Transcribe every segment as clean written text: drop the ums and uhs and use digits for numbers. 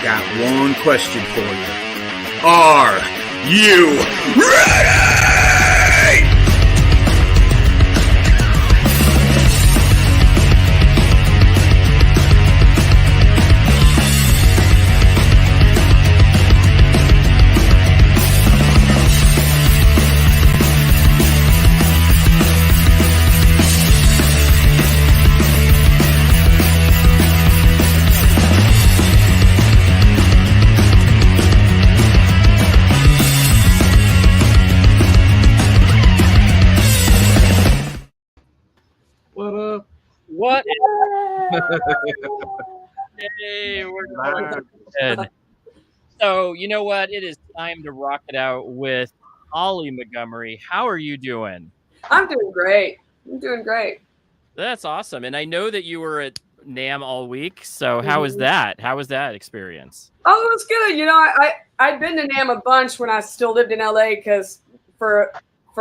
got one question for you. Are you ready? What? Hey, we're good. So, you know what? It is time to rock it out with Holly Montgomery. How are you doing? I'm doing great. That's awesome. And I know that you were at NAMM all week. So how was that? How was that experience? Oh, it was good. You know, I'd been to NAMM a bunch when I still lived in LA because for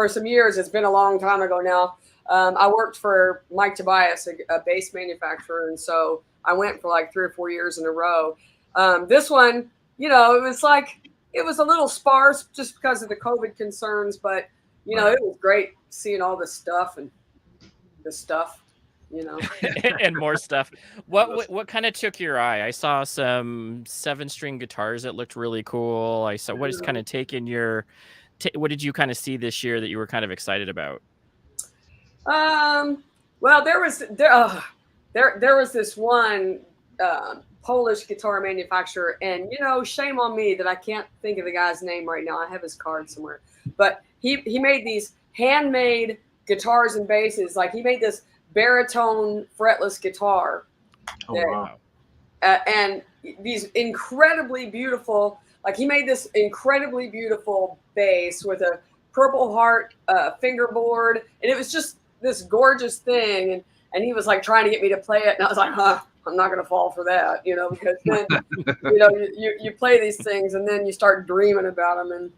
some years, it's been a long time ago now. I worked for Mike Tobias, a bass manufacturer, and so I went for like 3 or 4 years in a row. This one, you know, it was a little sparse just because of the COVID concerns, but you know, it was great seeing all this stuff and the stuff, you know, and more stuff. What kind of took your eye? I saw some 7-string guitars that looked really cool. I saw what is kind of taking your. What did you kind of see this year that you were kind of excited about? Well, there was this one Polish guitar manufacturer, and you know, shame on me that I can't think of the guy's name right now. I have his card somewhere, but he made these handmade guitars and basses. Like he made this baritone fretless guitar, wow. And these incredibly beautiful. Like he made this incredibly beautiful bass with a Purple Heart fingerboard, and it was just this gorgeous thing. And he was like trying to get me to play it, and I was like, I'm not going to fall for that, you know, because then, you know, you play these things and then you start dreaming about them. And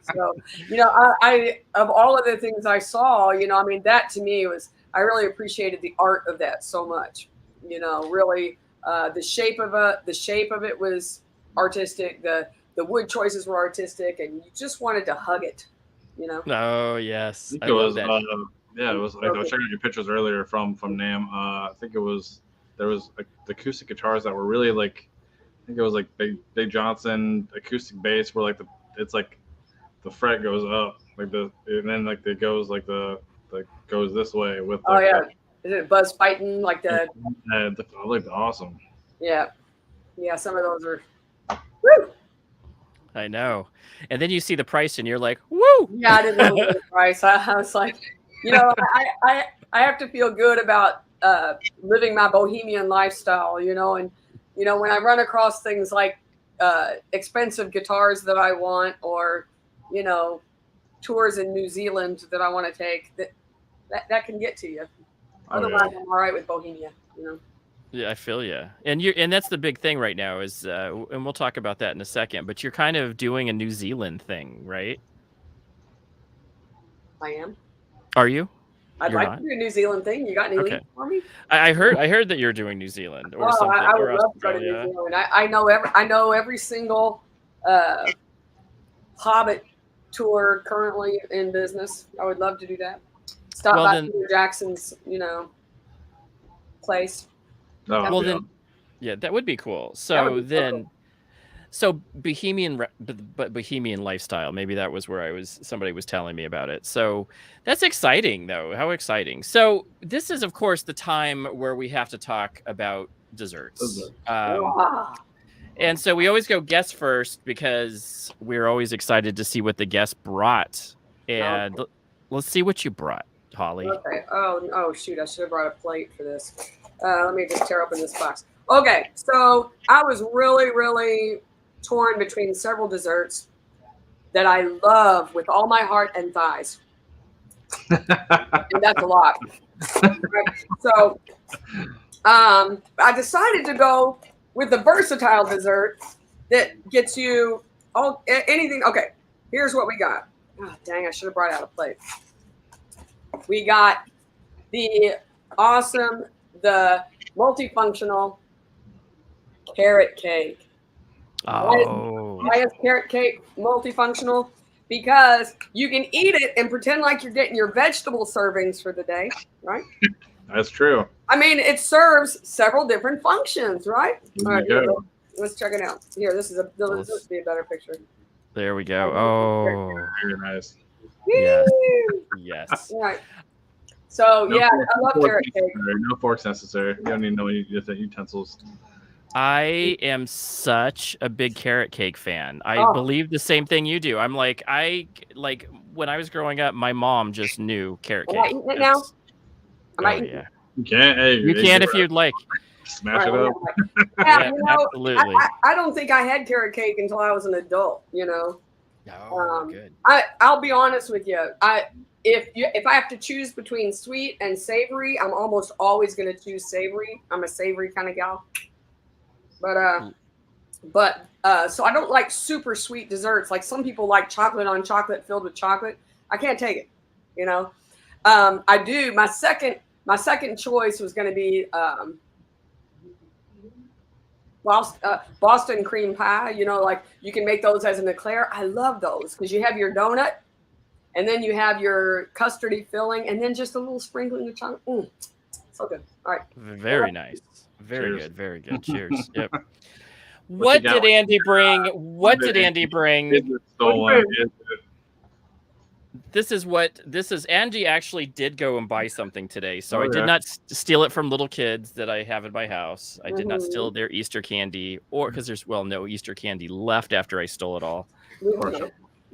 so, you know, I of all of the things I saw, you know, I mean, that to me I really appreciated the art of that so much, you know, really the shape of it was artistic. The wood choices were artistic, and you just wanted to hug it, you know? Oh, yes. I love that. Yeah, it was like I was showing you pictures earlier from NAMM. I think there was like the acoustic guitars that were really like, I think it was like Big Johnson acoustic bass, where like it's like the fret goes up and then like it goes like goes this way with. Like, is it Buzz Python like the? It looked awesome. Yeah, some of those are. Woo! I know, and then you see the price, and you're like, "Woo!" Yeah, I didn't know the price. I was like. You know, I have to feel good about living my bohemian lifestyle, you know, and, you know, when I run across things like expensive guitars that I want, or, you know, tours in New Zealand that I want to take, that can get to you. Otherwise, I'm all right with bohemia, you know. Yeah, I feel you. And that's the big thing right now is, and we'll talk about that in a second, but you're kind of doing a New Zealand thing, right? I am. Are you? I'd like to do a New Zealand thing. You got any leads for me? I heard that you're doing New Zealand or something. I would love to go to New Zealand. I know every single Hobbit tour currently in business. I would love to do that. Stop by Peter Jackson's, you know, place. Yeah, that would be cool. So then. So bohemian lifestyle. Maybe that was where somebody was telling me about it. So that's exciting though. How exciting. So this is of course the time where we have to talk about desserts. And so we always go guest first because we're always excited to see what the guest brought. And let's see what you brought, Holly. Okay. Oh shoot. I should have brought a plate for this. Let me just tear open this box. Okay. So I was really, really torn between several desserts that I love with all my heart and thighs. And that's a lot. So I decided to go with the versatile dessert that gets you anything. Okay, here's what we got. Oh, dang, I should have brought out a plate. We got the awesome, the multifunctional carrot cake. Oh. Why is carrot cake multifunctional? Because you can eat it and pretend like you're getting your vegetable servings for the day, right? That's true. I mean, it serves several different functions, right? All right, here we go. Let's check it out. Here, this would be a better picture. There we go. Oh, Very nice. yes. Yes. All right. So, No yeah, forks- I love no forks carrot cake. necessary. No forks necessary. You don't need no utensils. I am such a big carrot cake fan. I Oh. believe the same thing you do. I'm like, when I was growing up, my mom just knew carrot Am I cake. eating it now? Am I Oh, eating yeah. You can't. Hey, You can if you'd like. smash it All up. right, Yeah, you know, absolutely. I don't think I had carrot cake until I was an adult, you know. Oh, good. I'll be honest with you. If I have to choose between sweet and savory, I'm almost always going to choose savory. I'm a savory kind of gal. But so I don't like super sweet desserts. Like some people like chocolate on chocolate filled with chocolate. I can't take it, you know. I do. My second choice was going to be Boston cream pie. You know, like you can make those as an eclair. I love those because you have your donut, and then you have your custardy filling, and then just a little sprinkling of chocolate. So good. All right. Very nice. Very Cheers. good. Very good. Cheers. Yep. What did Andy bring? What did Andy bring? Is it stolen? Is it- This is Andy actually did go and buy something today. So Oh, I did yeah. not steal it from little kids that I have in my house. I did not Mhm. steal their Easter candy or because there's no Easter candy left after I stole it all.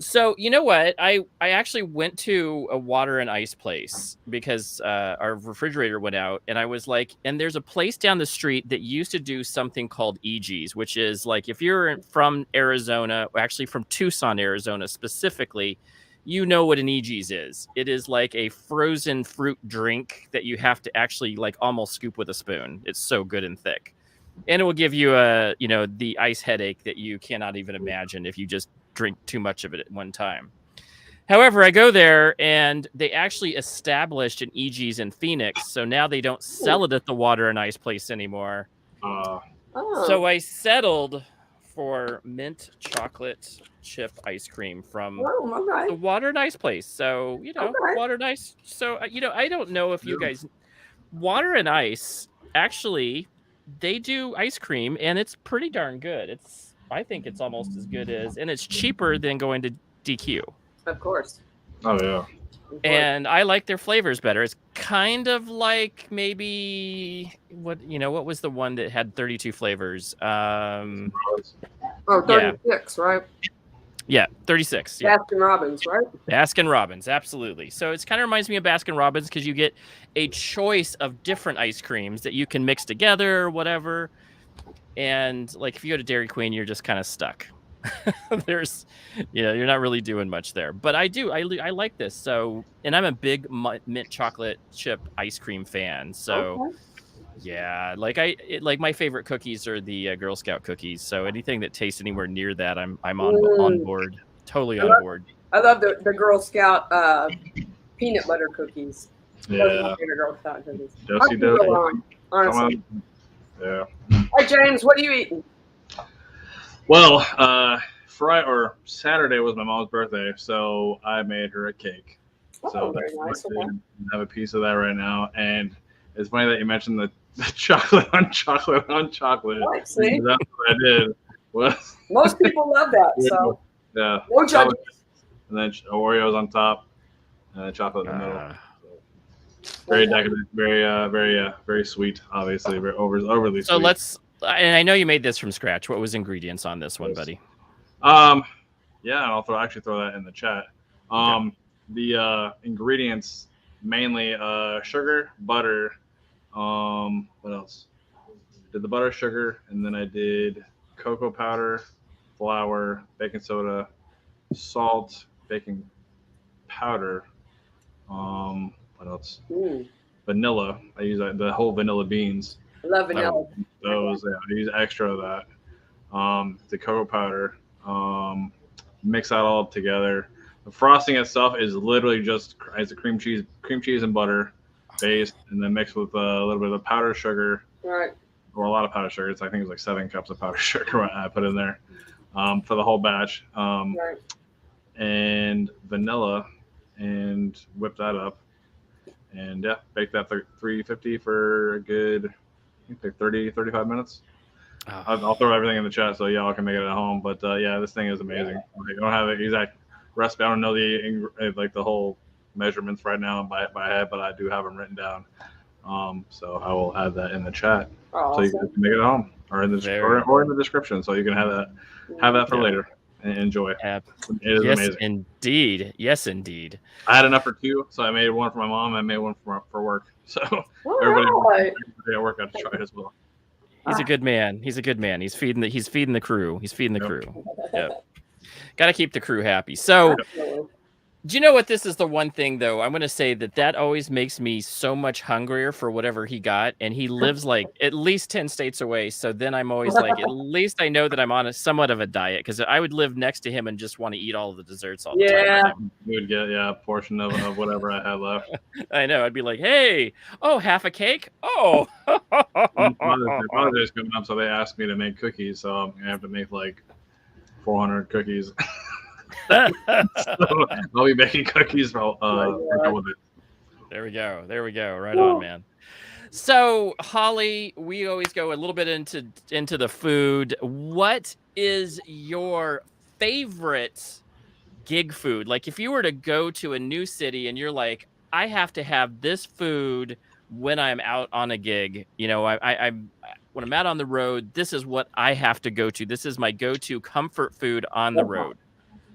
So you know what? I actually went to a water and ice place because our refrigerator went out, and I was like, and there's a place down the street that used to do something called EGs, which is like if you're from Arizona, actually from Tucson, Arizona specifically, you know what an EGs is. It is like a frozen fruit drink that you have to actually like almost scoop with a spoon. It's so good and thick. And it will give you the ice headache that you cannot even imagine if you just drink too much of it at one time. However, I go there and they actually established an EGs in Phoenix. So now they don't sell it at the water and ice place anymore. So I settled for mint chocolate chip ice cream from the water and ice place. So, water and ice. So, I don't know if you guys, water and ice, actually, they do ice cream and it's pretty darn good. I think it's almost as good as, and it's cheaper than going to DQ. Of course. Oh yeah. And I like their flavors better. It's kind of like maybe what was the one that had 32 flavors? 36, right? Yeah, 36. Yeah. Baskin Robbins, right? Baskin Robbins, absolutely. So it kind of reminds me of Baskin Robbins because you get a choice of different ice creams that you can mix together or whatever. And like if you go to Dairy Queen, you're just kind of stuck. There's, you're not really doing much there. But I like this. So, and I'm a big mint chocolate chip ice cream fan. So, yeah, like my favorite cookies are the Girl Scout cookies. So anything that tastes anywhere near that, I'm on board. Totally on board. I love the Girl Scout peanut butter cookies. Yeah. Those are my favorite Girl Scout cookies. Dosey-do. Honestly. Yeah. Hi, James. What are you eating? Well, Friday or Saturday was my mom's birthday, so I made her a cake. So Very nice. I have a piece of that right now, and it's funny that you mentioned the chocolate on chocolate on chocolate. Right, see? That's what I did. Most people love that. So yeah, no judgment. and then Oreos on top, and then chocolate in the middle. Very decadent, very sweet. Obviously, very overly so sweet. And I know you made this from scratch. What was ingredients on this one, buddy? Yeah, and I'll throw that in the chat. The ingredients mainly sugar, butter. What else? Did the butter, sugar, and then I did cocoa powder, flour, baking soda, salt, baking powder. What else? Vanilla. I use the whole vanilla beans. I love vanilla. Those, yeah, I use extra of that. The cocoa powder. Mix that all up together. The frosting itself is literally just as a cream cheese and butter based, and then mixed with a little bit of powdered sugar, Right. or a lot of powdered sugar. I think it was like 7 cups of powdered sugar I put in there for the whole batch, Right. and vanilla, and whip that up, and yeah, bake that 350 for a good, I think, 30, 35 minutes. Oh. I'll throw everything in the chat so y'all can make it at home. But yeah, this thing is amazing. I don't have an exact recipe. I don't know the whole measurements right now by head, but I do have them written down. So I will add that in the chat so you can make it at home, or in the or in the description, so you can have that for later and enjoy. It is amazing. Indeed. Yes, indeed. I had enough for 2, so I made one for my mom. I made one for work. So Right. everybody at work got to try it as well. He's a good man. He's feeding the crew. Yep. Got to keep the crew happy. So, do you know what? This is the one thing, though. I'm going to say that always makes me so much hungrier for whatever he got. And he lives like at least 10 states away. So then I'm always like, at least I know that I'm on somewhat of a diet, because I would live next to him and just want to eat all of the desserts all the time. You would get a portion of whatever I had left. I know. I'd be like, hey, half a cake? Oh. Father's Day's coming up, so they asked me to make cookies. So I'm going to have to make like 400 cookies. So I'll be making cookies with it. There we go. Right on, man. So, Holly, we always go a little bit into the food. What is your favorite gig food? Like, if you were to go to a new city and you're like, I have to have this food when I'm out on a gig, I'm when I'm out on the road, this is what I have to go to. This is my go-to comfort food on the road.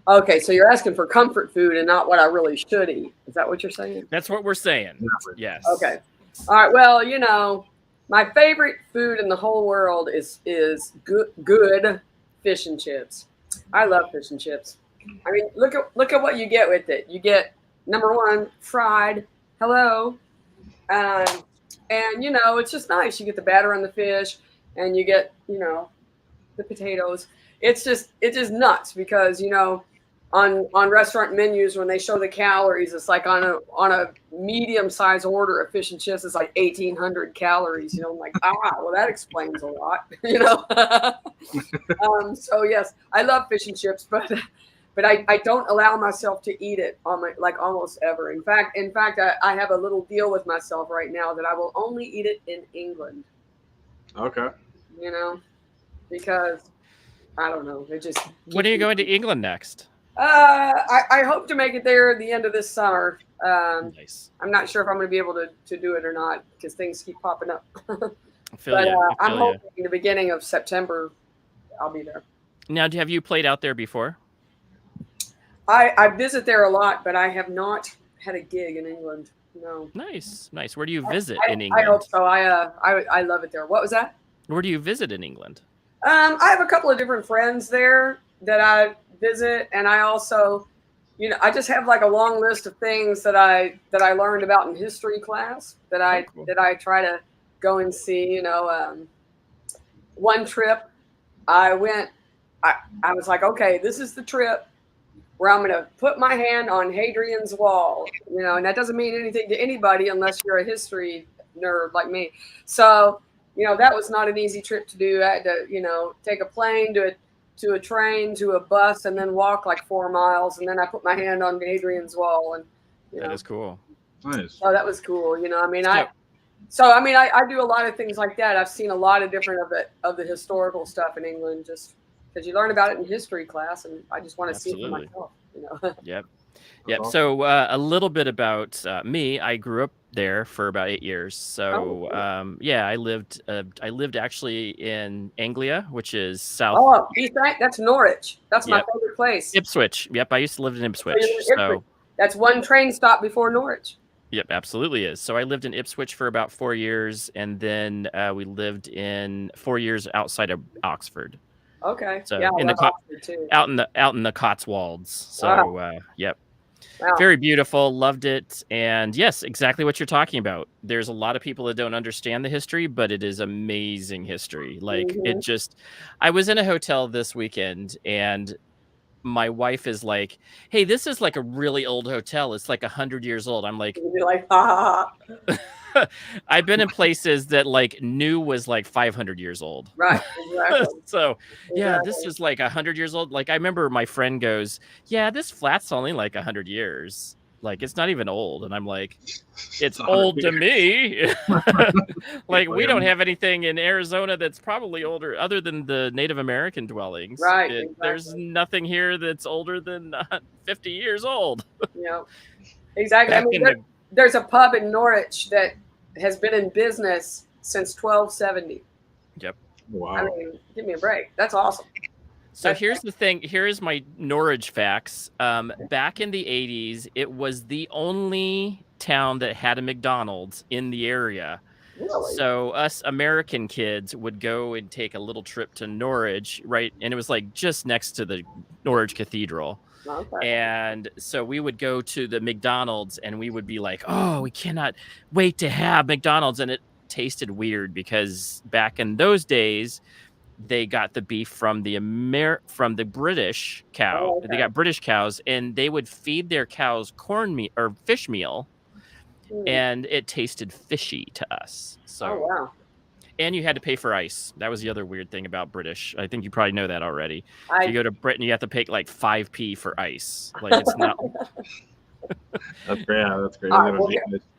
Okay, so you're asking for comfort food and not what I really should eat. Is that what you're saying? That's what we're saying. Yes. Okay. All right. Well, my favorite food in the whole world is good fish and chips. I love fish and chips. I mean, look at what you get with it. You get, number one, fried. Hello. And it's just nice. You get the batter on the fish, and you get, the potatoes. It's just nuts because, on restaurant menus, when they show the calories, it's like on a medium size order of fish and chips, it's like 1,800 calories. I'm like, well, that explains a lot. So yes, I love fish and chips, but I don't allow myself to eat it almost ever. In fact, I have a little deal with myself right now that I will only eat it in England. Okay. Because I don't know. It just. When are you going to England next? I hope to make it there at the end of this summer. Nice. I'm not sure if I'm going to be able to do it or not because things keep popping up. I'm hoping the beginning of September I'll be there. Now, have you played out there before? I visit there a lot, but I have not had a gig in England. No. Nice. Where do you visit in England? I hope so. I love it there. What was that? Where do you visit in England? I have a couple of different friends there that I visit, and I also, I just have like a long list of things that I learned about in history class that I try to go and see. One trip I went, I was like, okay, this is the trip where I'm going to put my hand on Hadrian's Wall, and that doesn't mean anything to anybody unless you're a history nerd like me. So, that was not an easy trip to do. I had to, take a plane to a train to a bus and then walk like 4 miles. And then I put my hand on Hadrian's Wall. And that is cool. Nice. Oh, that was cool. I do a lot of things like that. I've seen a lot of different of the historical stuff in England just because you learn about it in history class. And I just want to see it for myself. Yep. So a little bit about me. I grew up there for about 8 years. So I lived actually in Anglia, which is south. Oh, that's Norwich. That's my favorite place. Ipswich. Yep, I used to live in Ipswich. So that's one train stop before Norwich. Yep, absolutely is. So I lived in Ipswich for about 4 years, and then we lived in 4 years outside of Oxford. Okay. So yeah, Oxford too. out in the Cotswolds. So yep. Wow. Very beautiful. Loved it. And yes, exactly what you're talking about. There's a lot of people that don't understand the history, but it is amazing history. Like I was in a hotel this weekend and my wife is like, hey, this is like a really old hotel. It's like 100 years old. I'm like, you're like, ha. I've been in places that like new was like 500 years old. Right. Exactly. So yeah, Exactly. this is like 100 years old. Like I remember my friend goes, yeah, this flat's only like 100 years. Like it's not even old. And I'm like, it's old to me. Like we don't have anything in Arizona that's probably older other than the Native American dwellings. Right. Exactly. There's nothing here that's older than 50 years old. Yeah. Exactly. Back I mean, in the- there's a pub in Norwich that has been in business since 1270. Yep. Wow. I mean, give me a break. That's awesome. So here's the thing. Here is my Norwich facts. Back in the 80s, it was the only town that had a McDonald's in the area. Really? So us American kids would go and take a little trip to Norwich, right? And it was like just next to the Norwich Cathedral. Okay. And so we would go to the McDonald's and we would be like, oh, we cannot wait to have McDonald's. And it tasted weird because back in those days, they got the beef from the British cow. Oh, okay. They got British cows, and they would feed their cows corn meal or fish meal, and it tasted fishy to us. So, oh wow! And you had to pay for ice. That was the other weird thing about British. I think you probably know that already. If you go to Britain, you have to pay like 5p for ice. Like it's not. That's great. Yeah, that's great. Right,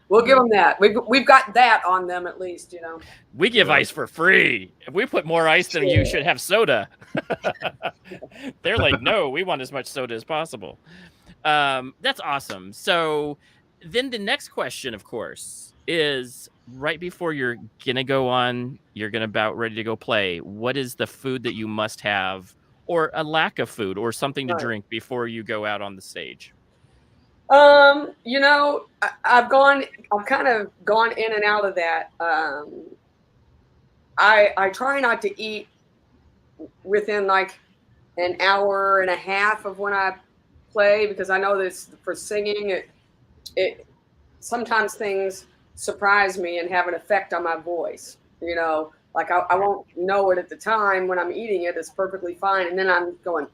we'll give them that. We've got that on them at least, you know. We give ice for free. If we put more ice than you should have soda. They're like, no, we want as much soda as possible. That's awesome. So then the next question, of course, is right before you're going to go on, you're going to about ready to go play. What is the food that you must have or a lack of food or something to drink before you go out on the stage? You know, I've kind of gone in and out of that. I try not to eat within like an hour and a half of when I play, because I know that for singing, it sometimes things surprise me and have an effect on my voice. You know, like I won't know it at the time when I'm eating it. It's perfectly fine, and then I'm going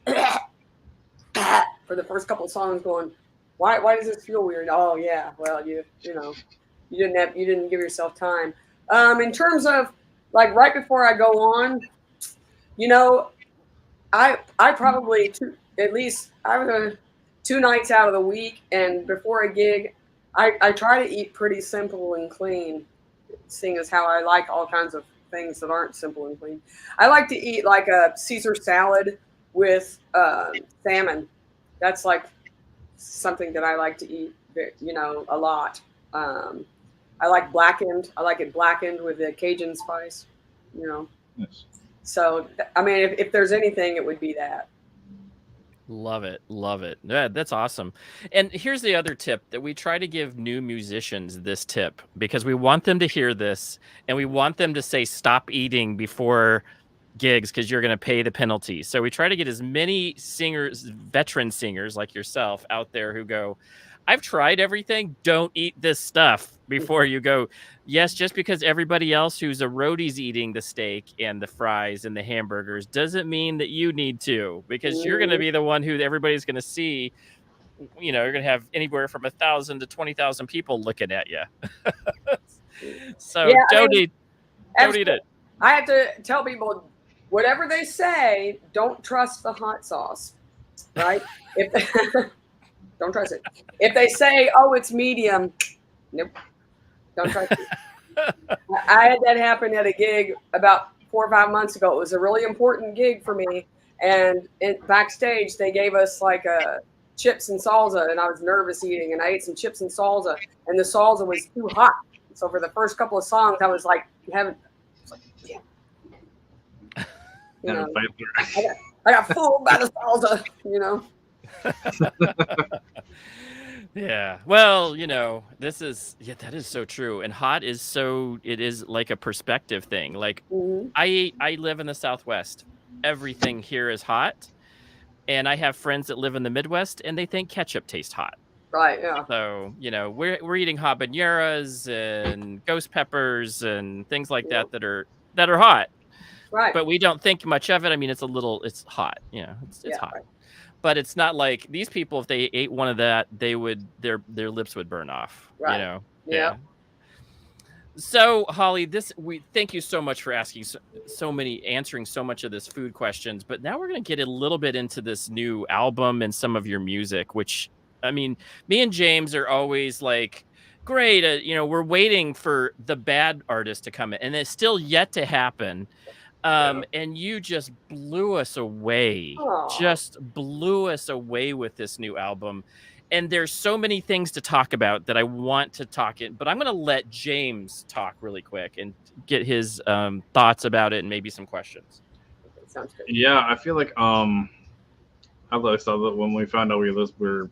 for the first couple of songs, going, Why does this feel weird? Oh yeah, well you know, you didn't give yourself time. In terms of like right before I go on, you know, I probably at least I was 2 nights out of the week, and before a gig, I try to eat pretty simple and clean, seeing as how I like all kinds of things that aren't simple and clean. I like to eat like a Caesar salad with salmon. That's like something that I like to eat, you know, a lot. I like blackened. I like it blackened with the Cajun spice, you know. Yes. So, I mean, if there's anything, it would be that. Love it. Love it. Yeah, that's awesome. And here's the other tip that we try to give new musicians this tip, because we want them to hear this and we want them to say, stop eating before gigs because you're going to pay the penalty. So we try to get as many singers, veteran singers like yourself out there who go, I've tried everything. Don't eat this stuff before you go. Yes, just because everybody else who's a roadie's eating the steak and the fries and the hamburgers doesn't mean that you need to, because you're going to be the one who everybody's going to see. You know, you're going to have anywhere from 1,000 to 20,000 people looking at you. So yeah, don't eat it. I have to tell people, whatever they say, don't trust the hot sauce, right? Don't trust it. If they say, oh, it's medium, nope, don't trust it. I had that happen at a gig about 4 or 5 months ago. It was a really important gig for me. And backstage, they gave us like chips and salsa, and I was nervous eating, and I ate some chips and salsa, and the salsa was too hot. So for the first couple of songs, I was like, damn. You know, I got fooled by the salsa, you know. Yeah. Well, you know, that is so true. And hot is it is like a perspective thing. Like I live in the Southwest. Everything here is hot. And I have friends that live in the Midwest and they think ketchup tastes hot. Right, yeah. So, you know, we're eating habaneros and ghost peppers and things like that are hot. Right. But we don't think much of it. I mean, it's hot, you know, it's hot. Right. But it's not like these people, if they ate one of that, their lips would burn off, you know? Yeah. So Holly, we thank you so much for asking answering so much of this food questions, but now we're going to get a little bit into this new album and some of your music, which, I mean, me and James are always like, great, we're waiting for the bad artist to come in, and it's still yet to happen. And you just blew us away, Aw. with this new album. And there's so many things to talk about that I want to talk in, but I'm going to let James talk really quick and get his thoughts about it and maybe some questions. Okay, sounds good. Yeah, I feel like I saw that when we found out we're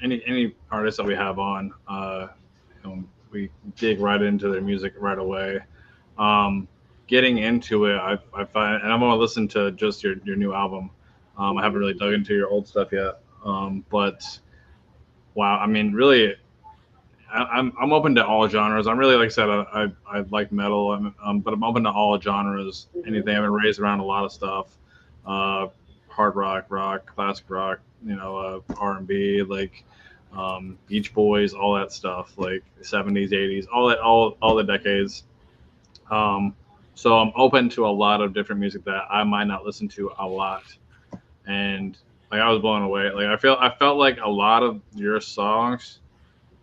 any artists that we have on, we dig right into their music right away. Getting into it, I find, and I'm gonna listen to just your new album. I haven't really dug into your old stuff yet, but wow, I mean, really, I'm open to all genres. I'm really, like I said, I like metal, but I'm open to all genres. Anything. I've been raised around a lot of stuff, hard rock, classic rock, R&B, like Beach Boys, all that stuff, like 70s, 80s, all the decades. So I'm open to a lot of different music that I might not listen to a lot, and like I was blown away. Like I felt like a lot of your songs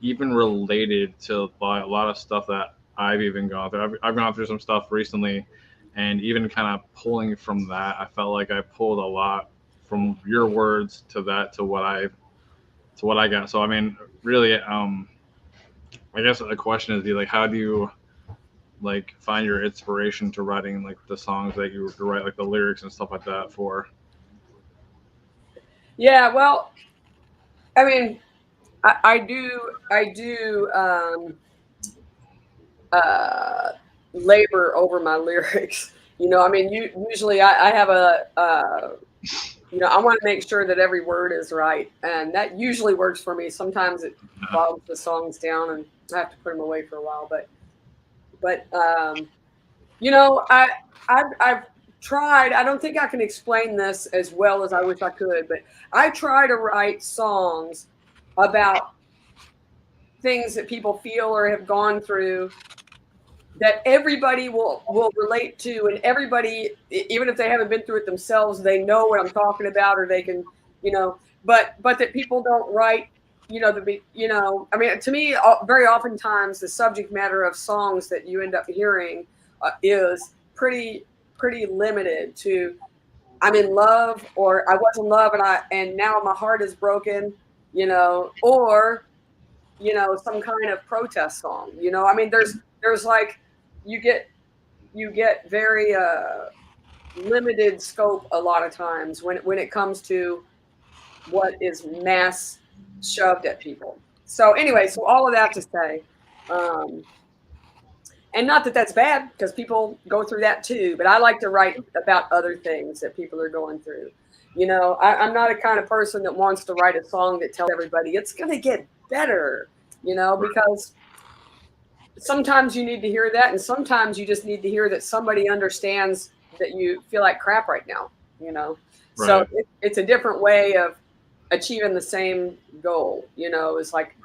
even related to a lot of stuff that I've even gone through. I've gone through some stuff recently, and even kind of pulling from that, I felt like I pulled a lot from your words to what I got. So I mean, really, I guess the question is, like, how do you like find your inspiration to writing like the songs that you write, like the lyrics and stuff like that for? Yeah, well, I mean, I do labor over my lyrics. I mean, usually I have I want to make sure that every word is right, and that usually works for me. Sometimes it bogs the songs down, and I have to put them away for a while. But I've tried. I don't think I can explain this as well as I wish I could, but I try to write songs about things that people feel or have gone through that everybody will relate to, and everybody, even if they haven't been through it themselves, they know what I'm talking about, or they can, but that people don't write, I mean, to me, very oftentimes the subject matter of songs that you end up hearing is pretty limited to, I'm in love, or I was in love and now my heart is broken, or some kind of protest song. I mean, there's like, you get very limited scope a lot of times when it comes to what is mass shoved at people. So anyway, so all of that to say, and not that that's bad, because people go through that too, but I like to write about other things that people are going through. I'm not a kind of person that wants to write a song that tells everybody it's going to get better, because sometimes you need to hear that, and sometimes you just need to hear that somebody understands that you feel like crap right now, Right. So it's a different way of achieving the same goal. It's like,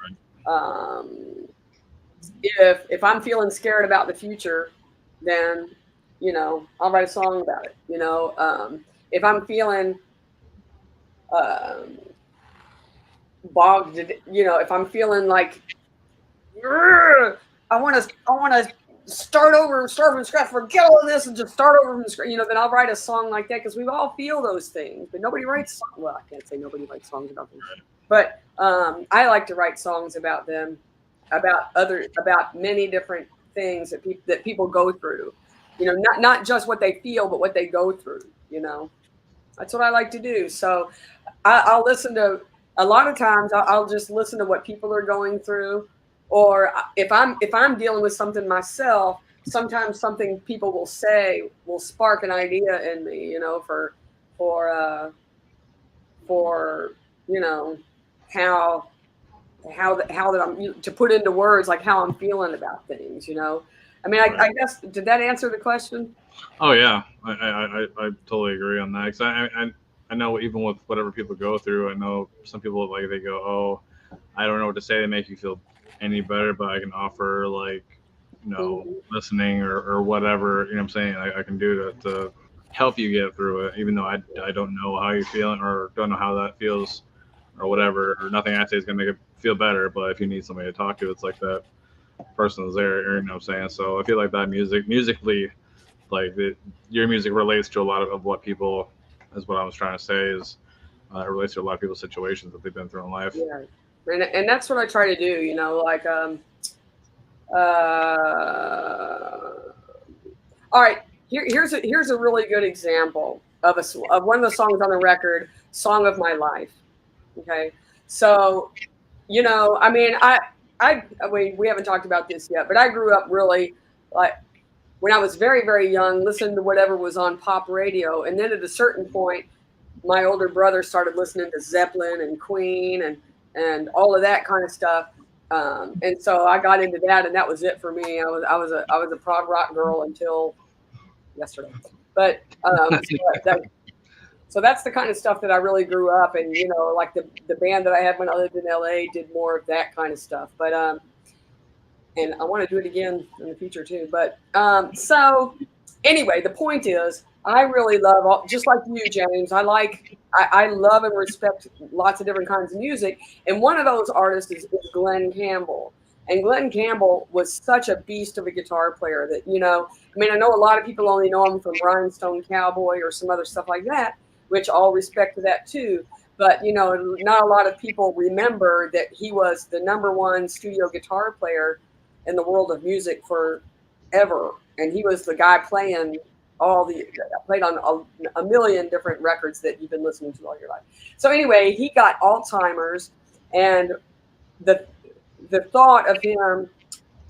if I'm feeling scared about the future, then I'll write a song about it. If I'm feeling bogged, if I'm feeling like I want to start from scratch, forget all of this and just start over from scratch, then I'll write a song like that, because we all feel those things, but nobody writes, well, I can't say nobody writes songs about them, but I like to write songs about them, about many different things that people go through, not just what they feel, but what they go through, that's what I like to do. So I'll listen to, a lot of times I'll just listen to what people are going through, or if I'm dealing with something myself, sometimes something people will say will spark an idea in me, for how that I'm to put into words, like how I'm feeling about things, I mean, I guess, did that answer the question? Oh yeah, I totally agree on that, because I know, even with whatever people go through, I know some people, like, they go, oh, I don't know what to say to make you feel any better, but I can offer, like, listening or whatever, what I'm saying, I can do to help you get through it, even though I don't know how you're feeling or don't know how that feels or whatever, or nothing I say is going to make it feel better. But if you need somebody to talk to, it's like that person is there, what I'm saying? So I feel like that musically, like your music relates to a lot of what people, is what I was trying to say, is it relates to a lot of people's situations that they've been through in life. Yeah. And that's what I try to do, like, all right, here's a really good example of one of the songs on the record, "Song of My Life." Okay, so I mean, we haven't talked about this yet, but I grew up really, like, when I was very, very young, listening to whatever was on pop radio, and then at a certain point, my older brother started listening to Zeppelin and Queen and all of that kind of stuff. And so I got into that, and that was it for me. I was a prog rock girl until yesterday. But so that's the kind of stuff that I really grew up, and like the band that I had when I lived in LA did more of that kind of stuff. But and I want to do it again in the future too. But so anyway, the point is, I really love, just like you, James. I love and respect lots of different kinds of music, and one of those artists is Glenn Campbell. And Glenn Campbell was such a beast of a guitar player that, I mean, I know a lot of people only know him from Rhinestone Cowboy or some other stuff like that, which all respect to that too. But, not a lot of people remember that he was the #1 studio guitar player in the world of music forever. And he was the guy playing played on a million different records that you've been listening to all your life. So anyway, he got Alzheimer's, and the thought of him,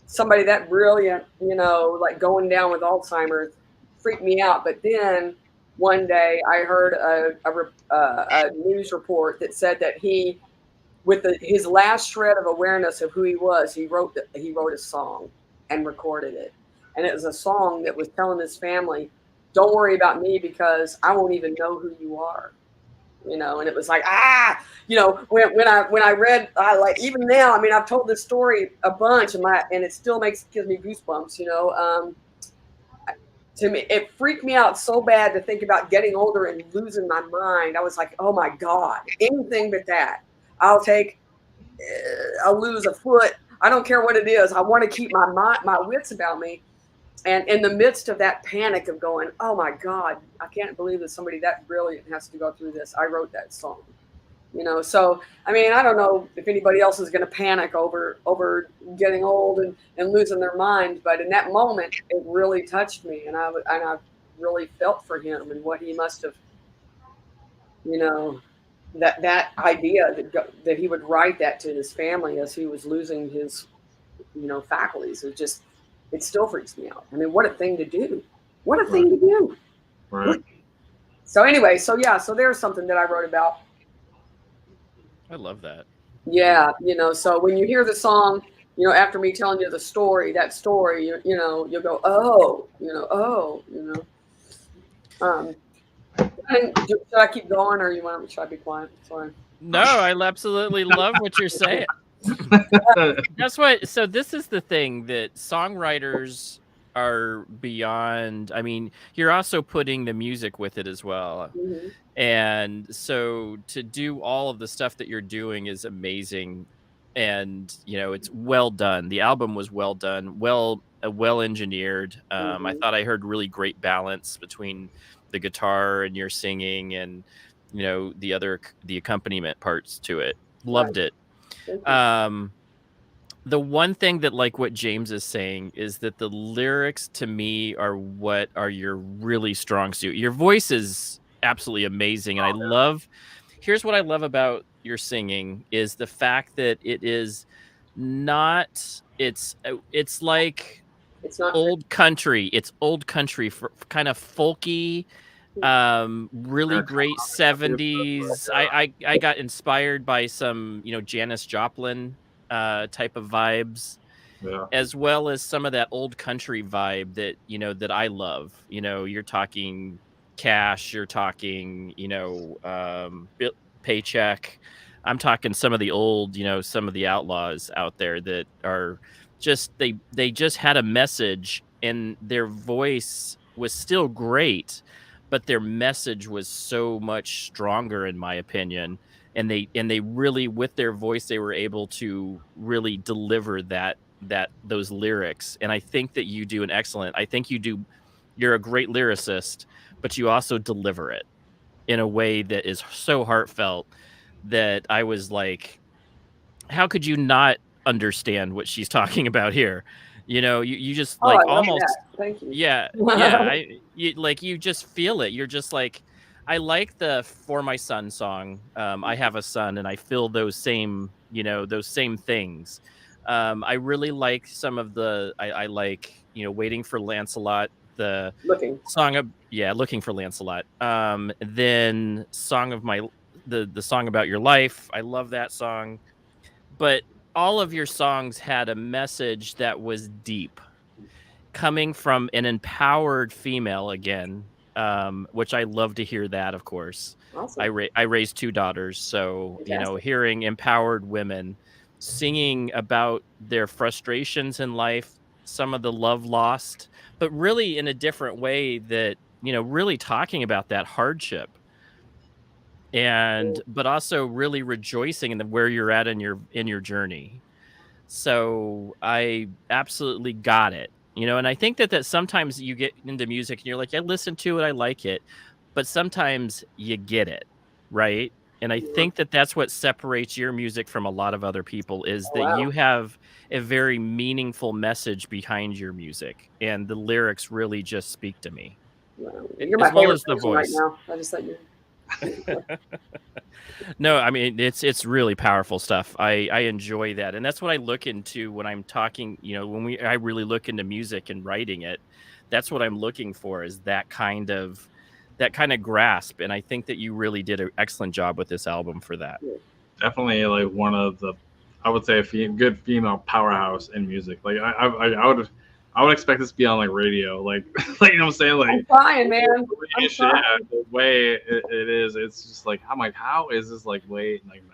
somebody that brilliant, like going down with Alzheimer's, freaked me out. But then one day I heard a news report that said that he, with his last shred of awareness of who he was, he wrote a song and recorded it. And it was a song that was telling his family, "Don't worry about me because I won't even know who you are." And it was like, when I read, even now, I mean, I've told this story a bunch, and it still gives me goosebumps. To me, it freaked me out so bad to think about getting older and losing my mind. I was like, oh my God, anything but that. I'll lose a foot. I don't care what it is. I want to keep my wits about me. And in the midst of that panic of going, oh my God, I can't believe that somebody that brilliant has to go through this, I wrote that song. So I mean, I don't know if anybody else is going to panic over getting old and losing their mind, but in that moment, it really touched me, and I really felt for him and what he must have, that idea that he would write that to his family as he was losing his, faculties. It still freaks me out. I mean, what a thing to do. What a thing to do. Right. So anyway, so there's something that I wrote about. I love that. Yeah, so when you hear the song, after me telling you the story, you'll go, oh. And should I keep going, or should I be quiet? Sorry. No, I absolutely love what you're saying. That's what. So this is the thing, that songwriters are beyond. I mean, you're also putting the music with it as well. Mm-hmm. And so to do all of the stuff that you're doing is amazing. And, it's well done. The album was well done, well engineered. Mm-hmm. I thought I heard really great balance between the guitar and your singing and, the accompaniment parts to it. Loved it. The one thing that, like what James is saying, is that the lyrics to me are what are your really strong suit. Your voice is absolutely amazing. And here's what I love about your singing is the fact that it is not, it's like, it's not old country. It's old country, for kind of folky, really great 70s. I got inspired by some, Janis Joplin type of vibes, as well as some of that old country vibe that, that I love. You're talking Cash, you're talking, Paycheck. I'm talking some of the old, some of the outlaws out there that are they just had a message, and their voice was still great, but their message was so much stronger, in my opinion. And they really, with their voice, they were able to really deliver those lyrics. And I think that you do an excellent. I think you're a great lyricist, but you also deliver it in a way that is so heartfelt that I was like, how could you not understand what she's talking about here? You just like I love almost, that. Thank you. yeah, you just feel it. You're just like, I like the For My Son song. I have a son, and I feel those same things. I really like some of I like, Waiting for Lancelot, the Looking Looking for Lancelot. Then Song of My, the song about your life. I love that song. But all of your songs had a message that was deep, coming from an empowered female again, which I love to hear that, of course. Awesome. I raised 2 daughters, so, Fantastic. hearing empowered women singing about their frustrations in life, some of the love lost, but really in a different way that, really talking about that hardship. But also really rejoicing in where you're at in your journey. So I absolutely got it, and I think that sometimes you get into music and you're like, I listen to it, I like it, but sometimes you get it, right? And I think that that's what separates your music from a lot of other people, is that you have a very meaningful message behind your music, and the lyrics really just speak to me. Wow. You're my as well favorite as the person right voice. now. I just thought you. No, I mean, it's really powerful stuff. I enjoy that, and that's what I look into when I'm talking. I really look into music and writing it. That's what I'm looking for, is that kind of grasp. And I think that you really did an excellent job with this album for that. Definitely, like, one of the, I would say, a good female powerhouse in music. Like, I would expect this to be on, like, radio, like, like, you know what I'm saying? Like, I'm trying, man. The way it is, it's just like, I'm like, how is this, like,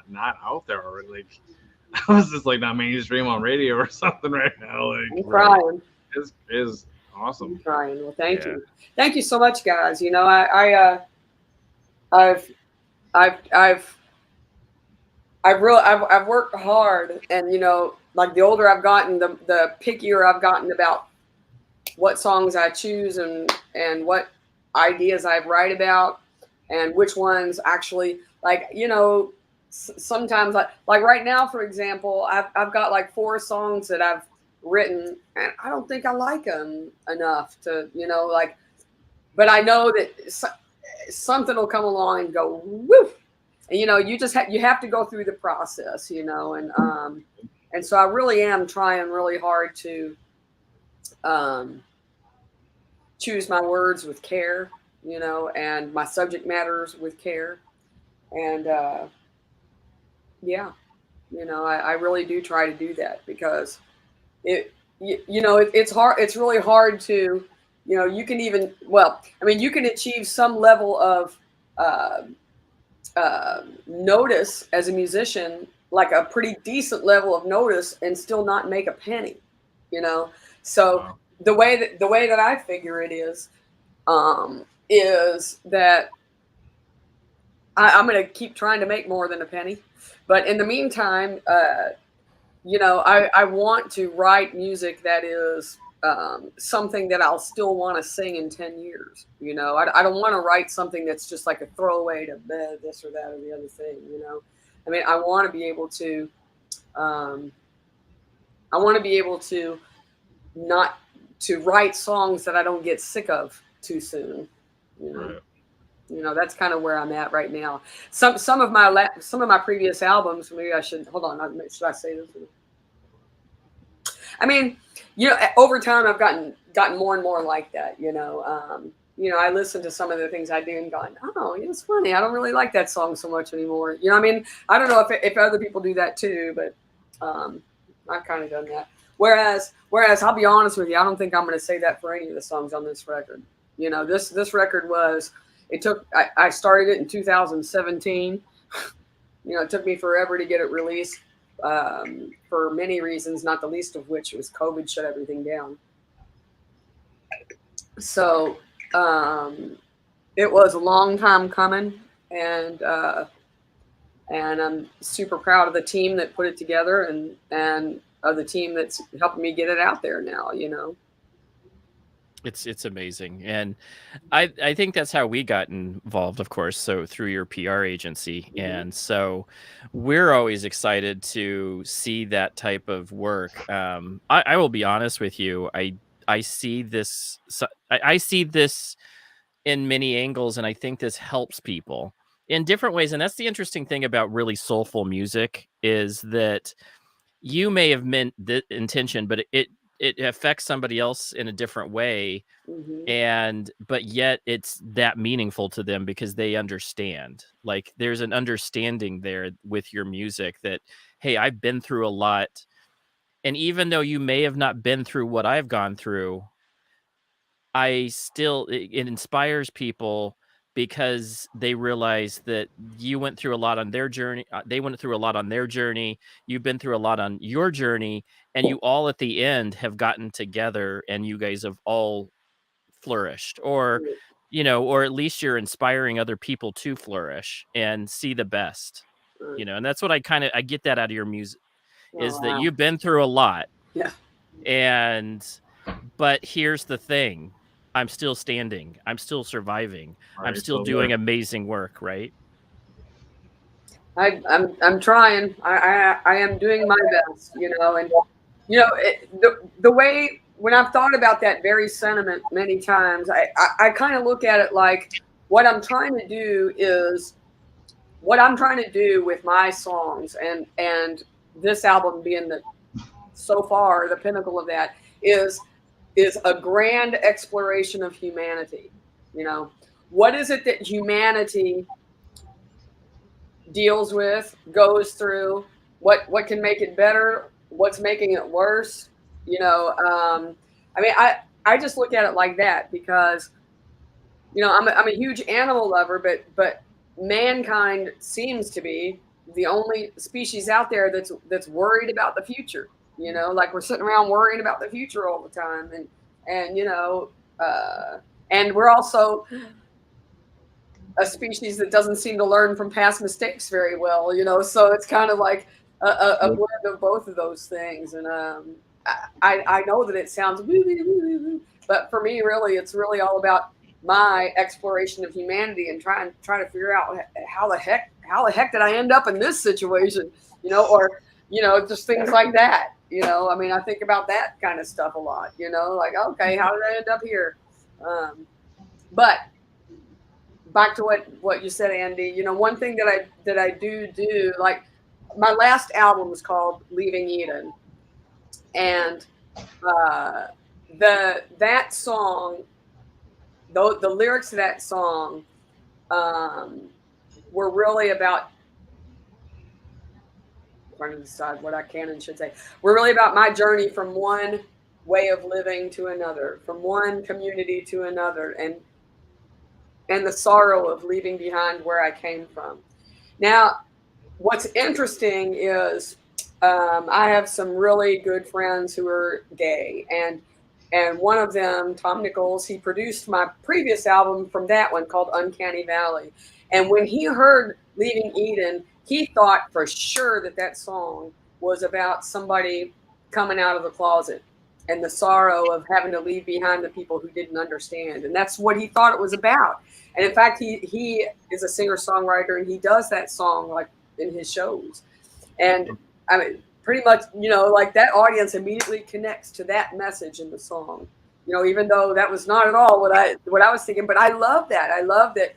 not out there already? Like, how is this, like, not mainstream on radio or something right now? Like, I'm crying. Is awesome. I'm crying. Well, thank you so much, guys. I've worked hard, and like, the older I've gotten, the pickier I've gotten about what songs I choose and what ideas I write about, and which ones actually, like, sometimes, like right now, for example, I've got like 4 songs that I've written, and I don't think I like them enough to, like, but I know that something will come along and go woo. And, you just you have to go through the process, and so I really am trying really hard to choose my words with care, and my subject matters with care. And I really do try to do that, because it's hard. It's really hard to, you can even, you can achieve some level of notice as a musician, like a pretty decent level of notice, and still not make a penny, So wow. the way that I figure it is that I'm going to keep trying to make more than a penny, but in the meantime, I want to write music that is something that I'll still want to sing in 10 years. I don't want to write something that's just like a throwaway to this or that or the other thing. I mean, I want to be able to not to write songs that I don't get sick of too soon. Right. That's kind of where I'm at right now. Some of my previous albums, maybe I should hold on. Should I say this? I mean, over time I've gotten more and more like that. I listen to some of the things I do and going, oh, it's funny. I don't really like that song so much anymore. I mean, I don't know if other people do that too, but I've kind of done that. Whereas I'll be honest with you, I don't think I'm going to say that for any of the songs on this record. This record I started it in 2017. It took me forever to get it released. for many reasons, not the least of which was COVID shut everything down. So it was a long time coming, and I'm super proud of the team that put it together, and of the team that's helping me get it out there now, you know. It's amazing. And I think that's how we got involved, of course, so through your PR agency. And so we're always excited to see that type of work. I will be honest with you. I see this I see this in many angles, and I think this helps people in different ways. And that's the interesting thing about really soulful music, is that you may have meant the intention, but it affects somebody else in a different way. But yet it's that meaningful to them because they understand. Like, there's an understanding there with your music that, hey, I've been through a lot. And even though you may have not been through what I've gone through, it inspires people because they realize that you went through a lot on their journey. They went through a lot on their journey. You've been through a lot on your journey, and you all at the end have gotten together, and you guys have all flourished, or, you know, or at least you're inspiring other people to flourish and see the best, you know. And that's what I get that out of your music, is that you've been through a lot. Yeah. But here's the thing. I'm still standing. I'm still surviving. Right, I'm still doing amazing work, right? I'm trying. I am doing my best, you know. And you know, the way, when I've thought about that very sentiment many times, I kind of look at it like, what I'm trying to do with my songs, and this album being so far the pinnacle of that, is a grand exploration of humanity. You know, what is it that humanity deals with, goes through, what can make it better, what's making it worse, you know. I mean, I just look at it like that, because, you know, I'm a huge animal lover, but mankind seems to be the only species out there that's worried about the future. You know, like, we're sitting around worrying about the future all the time, and you know, and we're also a species that doesn't seem to learn from past mistakes very well, you know. So it's kind of like a blend of both of those things. And I know that it sounds woo, but for me, really, it's really all about my exploration of humanity and trying to figure out how the heck did I end up in this situation, you know, or, you know, just things like that. You know, I mean, I think about that kind of stuff a lot, you know, like, okay, how did I end up here? But back to what you said, Andy, you know, one thing that I do, like, my last album was called Leaving Eden. And that song, the lyrics of that song were really about, trying to decide what I can and should say. We're really about my journey from one way of living to another, from one community to another, and the sorrow of leaving behind where I came from. Now, what's interesting is I have some really good friends who are gay, and one of them, Tom Nichols, he produced my previous album from that one called Uncanny Valley. And when he heard Leaving Eden, he thought for sure that song was about somebody coming out of the closet and the sorrow of having to leave behind the people who didn't understand. And that's what he thought it was about. And in fact, he is a singer-songwriter, and he does that song like in his shows. And I mean, pretty much, you know, like, that audience immediately connects to that message in the song, you know, even though that was not at all what I was thinking. But I love that. I love that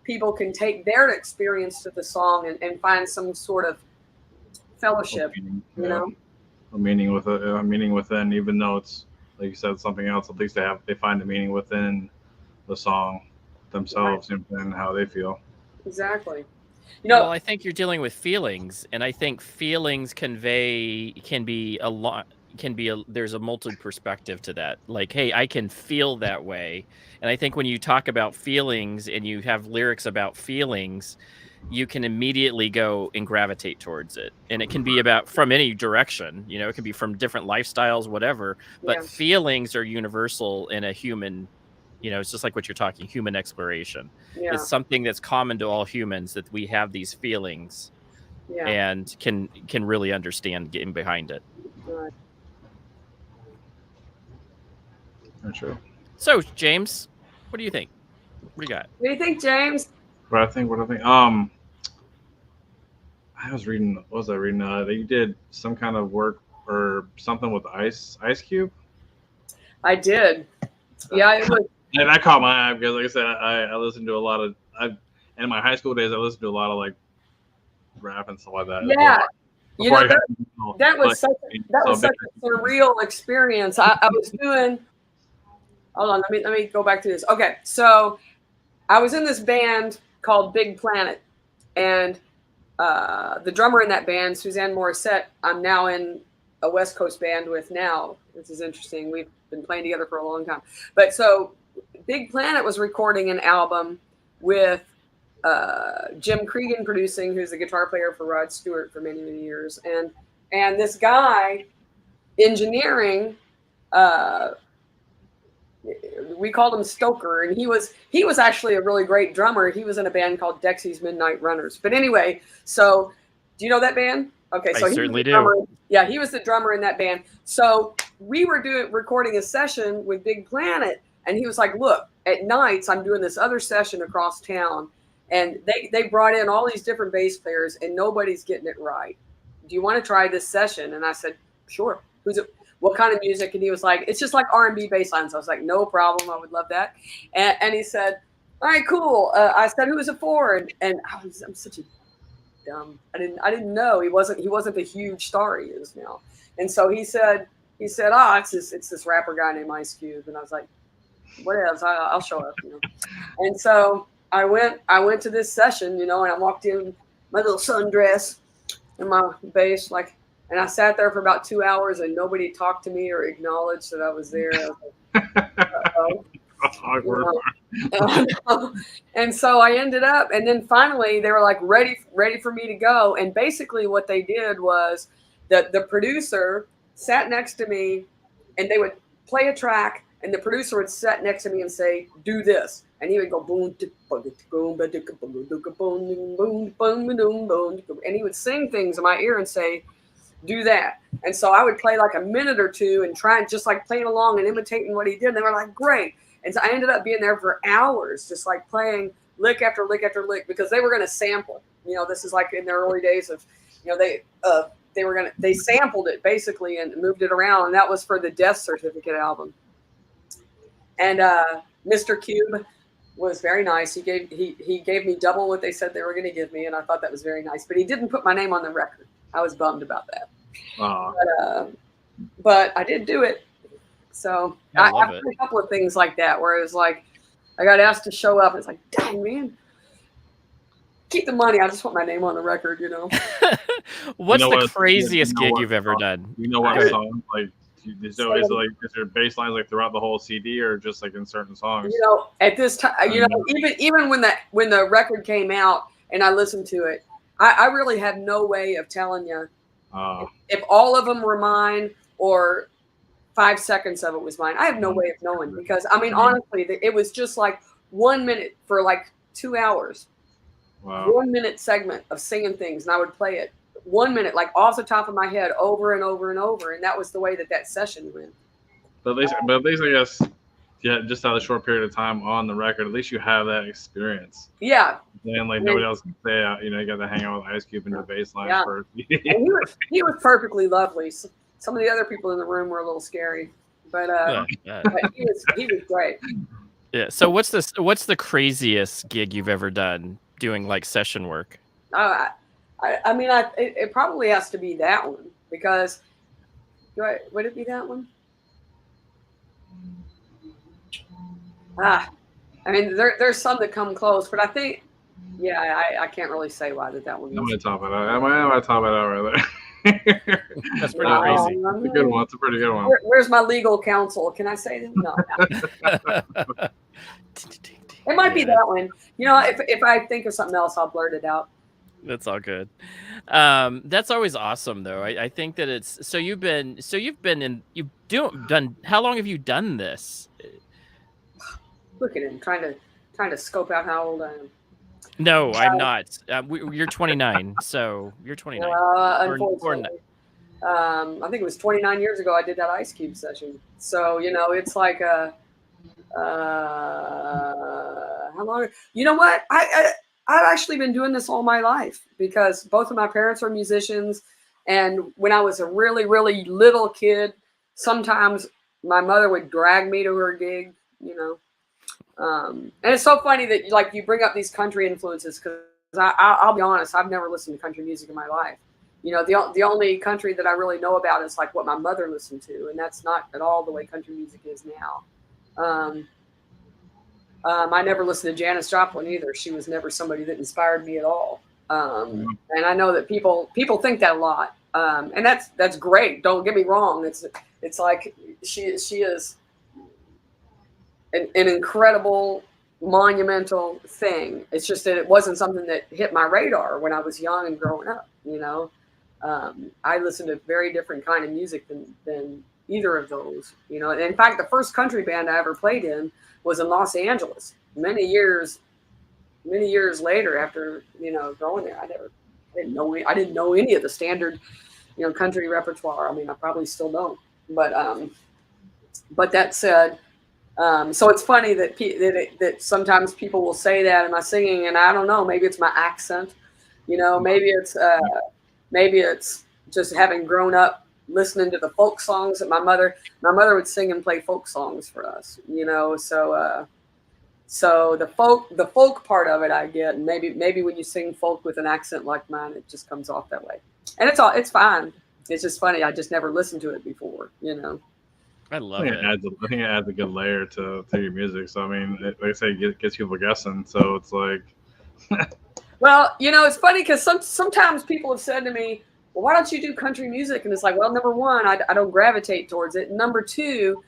people can take their experience to the song and find some sort of fellowship, you know, a meaning within, even though it's, like you said, something else. At least they find the meaning within the song themselves, right, and how they feel. Exactly. You know, well, I think you're dealing with feelings, and I think feelings can be a lot. There's a multi perspective to that. Like, hey, I can feel that way. And I think when you talk about feelings and you have lyrics about feelings, you can immediately go and gravitate towards it. And it can be about from any direction, you know, it can be from different lifestyles, whatever, but feelings are universal in a human, you know, it's just like what you're talking, human exploration. It's something that's common to all humans, that we have these feelings and can really understand getting behind it. Right. Not true. So James, what do you think? What do you got? What do you think, James? What I think. I was reading. What was I reading? That you did some kind of work or something with Ice Cube. I did. Yeah, it was. And that caught my eye because, like I said, I listened to a lot of. In my high school days, I listened to a lot of like rap and stuff like that. Yeah, you know that was such a surreal experience. I was doing. Hold on, let me go back to this. Okay, so I was in this band called Big Planet, and the drummer in that band, Suzanne Morissette, I'm now in a West Coast band with now. This is interesting. We've been playing together for a long time. But so Big Planet was recording an album with Jim Cregan producing, who's the guitar player for Rod Stewart for many, many years. And this guy engineering, we called him Stoker, and he was actually a really great drummer. He was in a band called Dexy's Midnight Runners. But anyway, so do you know that band? Okay, so I certainly do. Yeah, he was the drummer in that band. So we were recording a session with Big Planet, and he was like, "Look, at nights I'm doing this other session across town, and they brought in all these different bass players, and nobody's getting it right. Do you want to try this session?" And I said, "Sure. Who's it? What kind of music?" And he was like, "It's just like R&B bass lines." I was like, "No problem. I would love that." And he said, "All right, cool." I said, "Who is it for?" And I'm such a dumb. I didn't know he wasn't the huge star he is now. And so he said, it's this rapper guy named Ice Cube. And I was like, whatever, I'll show up, you know. And so I went to this session, you know, and I walked in my little sundress and my bass, like. And I sat there for about 2 hours, and nobody talked to me or acknowledged that I was there. I was like, and so I ended up, and then finally they were like ready for me to go. And basically what they did was that the producer sat next to me, and they would play a track, and the producer would sit next to me and say, "Do this," and he would go boom, and he would sing things in my ear and say, "Do that." And so I would play like a minute or two and try just like playing along and imitating what he did. And they were like, "Great." And so I ended up being there for hours, just like playing lick after lick after lick, because they were going to sample. You know, this is like in the early days of, you know, they sampled it basically and moved it around. And that was for the Death Certificate album. And Mr. Cube was very nice. He gave me double what they said they were going to give me. And I thought that was very nice, but he didn't put my name on the record. I was bummed about that. But I did do it. So I've done a couple of things like that where it was like, I got asked to show up. And it's like, dang, man, keep the money. I just want my name on the record, you know. What's the craziest gig you've ever done? You know what song? Like, is there bass lines like throughout the whole CD or just like in certain songs? You know, at this time, you know, even when the record came out and I listened to it, I really have no way of telling you if all of them were mine or 5 seconds of it was mine. I have no way of knowing because, I mean, honestly, it was just like 1 minute for like 2 hours. Wow. 1 minute segment of singing things, and I would play it 1 minute, like off the top of my head, over and over and over, and that was the way that session went. But at least, I guess, yeah, just out of a short period of time on the record, at least you have that experience. Yeah. And like nobody else can say, you know, you got to hang out with Ice Cube and do bass lines first. And he was perfectly lovely. Some of the other people in the room were a little scary, but but he was great. Yeah. So what's the craziest gig you've ever done doing like session work? I mean, it probably has to be that one because would it be that one? I mean, there's some that come close, but I think, yeah, I can't really say why that one. I'm gonna top it out. I'm gonna top it out right there. That's pretty crazy. It's a good one. It's a pretty good one. Where's my legal counsel? Can I say that? No. It might be that one. You know, if I think of something else, I'll blurt it out. That's all good. That's always awesome, though. I think that it's you've been done. How long have you done this? Look at him trying to scope out how old I am. No, I'm not. You're 29, so you're 29. Unfortunately, I think it was 29 years ago I did that Ice Cube session. So you know, it's like how long? You know what? I've actually been doing this all my life because both of my parents are musicians, and when I was a really, really little kid, sometimes my mother would drag me to her gig. You know. And it's so funny that like you bring up these country influences because I'll be honest, I've never listened to country music in my life. You know, the only country that I really know about is like what my mother listened to, and that's not at all the way country music is now. I never listened to Janis Joplin either. She was never somebody that inspired me at all. And I know that people think that a lot, and that's great. Don't get me wrong. It's like she is an incredible, monumental thing. It's just that it wasn't something that hit my radar when I was young and growing up. You know, I listened to very different kind of music than either of those. You know, and in fact, the first country band I ever played in was in Los Angeles. Many years later, after growing there, I didn't know any of the standard, country repertoire. I mean, I probably still don't. But that said. So it's funny that sometimes people will say that in my singing, and I don't know, maybe it's my accent, maybe it's just having grown up listening to the folk songs that my mother would sing and play folk songs for us, so the folk part of it I get, and maybe when you sing folk with an accent like mine, it just comes off that way, and it's fine. It's just funny. I just never listened to it before, I love it. I think it adds a good layer to your music. So I mean, like I say, it gets people guessing. So it's like, well, it's funny because sometimes people have said to me, "Well, why don't you do country music?" And it's like, well, number one, I don't gravitate towards it. Number two,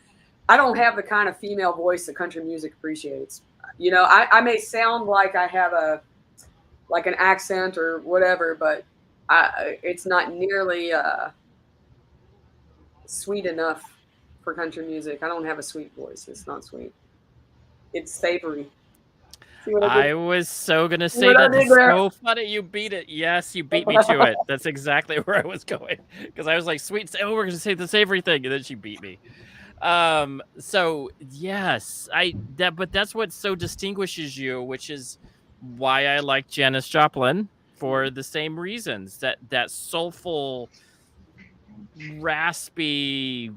I don't have the kind of female voice that country music appreciates. I may sound like I have an accent or whatever, but it's not nearly sweet enough for country music. I don't have a sweet voice. It's not sweet. It's savory. I was so gonna say that. It's so funny. You beat it. Yes, you beat me to it. That's exactly where I was going. Because I was like, sweet. Oh, we're gonna say the savory thing, and then she beat me. So yes, but that's what so distinguishes you, which is why I like Janis Joplin for the same reasons. That soulful, raspy,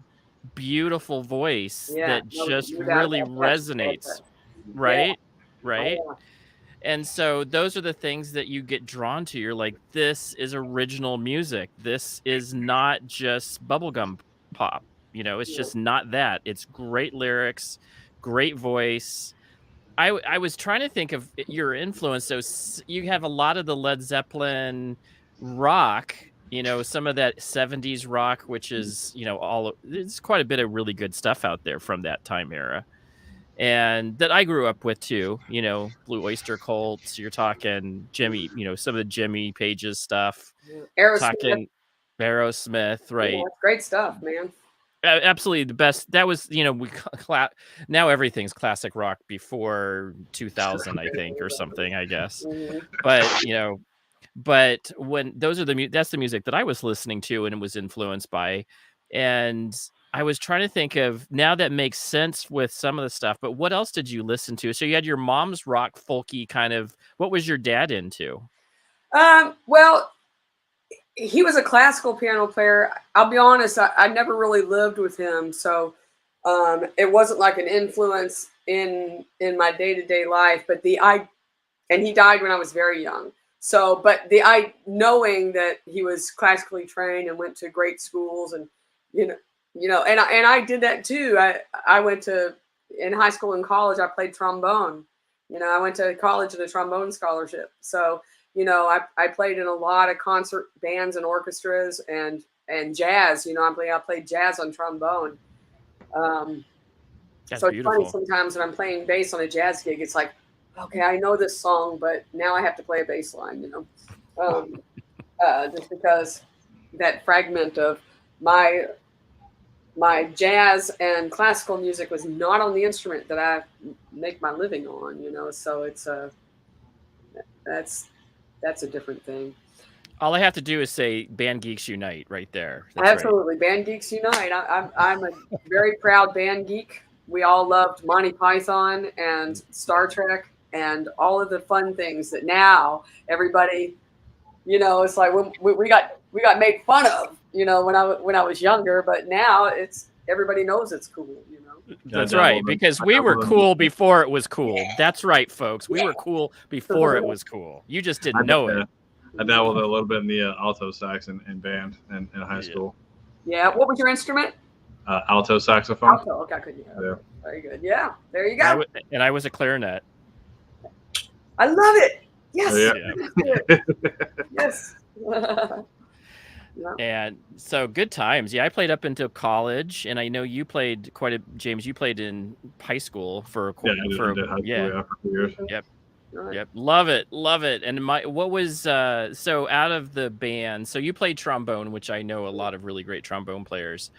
beautiful voice that just really resonates, right? Right. Oh, yeah. And so those are the things that you get drawn to. You're like, this is original music. This is not just bubblegum pop. It's just not that. It's great lyrics, great voice. I was trying to think of your influence. So you have a lot of the Led Zeppelin rock, some of that 70s rock, which is, there's quite a bit of really good stuff out there from that time era. And that I grew up with too, Blue Oyster Cult. You're talking Jimmy, some of the Jimmy Page's stuff. Aerosmith, right? Yeah, great stuff, man. Absolutely the best. That was, now everything's classic rock before 2000, I think, or something, I guess. Mm-hmm. But when that's the music that I was listening to and it was influenced by, and I was trying to think of, now that makes sense with some of the stuff, but what else did you listen to? So you had your mom's rock folky kind of, what was your dad into? Well, he was a classical piano player. I'll be honest, I never really lived with him. So it wasn't like an influence in my day-to-day life, but and he died when I was very young. So, but knowing that he was classically trained and went to great schools and, and I did that too. I went to, in high school and college, I played trombone. I went to college with a trombone scholarship. So, I played in a lot of concert bands and orchestras and jazz. I played jazz on trombone. That's so it's beautiful. funny sometimes when I'm playing bass on a jazz gig, it's like, okay, I know this song, but now I have to play a bass line, you know, just because that fragment of my jazz and classical music was not on the instrument that I make my living on, you know, so it's that's a different thing. All I have to do is say Band Geeks Unite right there. That's Absolutely. Right. Band Geeks Unite. I'm a very proud band geek. We all loved Monty Python and Star Trek and all of the fun things that now everybody, you know, it's like we got made fun of, you know, when I was younger, but now it's everybody knows it's cool, you know. That's right, because we were cool before it was cool. Yeah. That's right, folks. We were cool before it was cool. You just didn't know it. I dabbled a little bit in the alto sax in band in high school. Yeah. What was your instrument? Alto saxophone. Alto. Okay, good. Yeah. Very good. Yeah. There you go. And I was a clarinet. I love it. Yes. Yeah. Yes. And so good times. Yeah, I played up until college, and I know you played James. You played in high school for a few years. Yep. Yep, love it. And what was so out of the band? So you played trombone, which I know a lot of really great trombone players.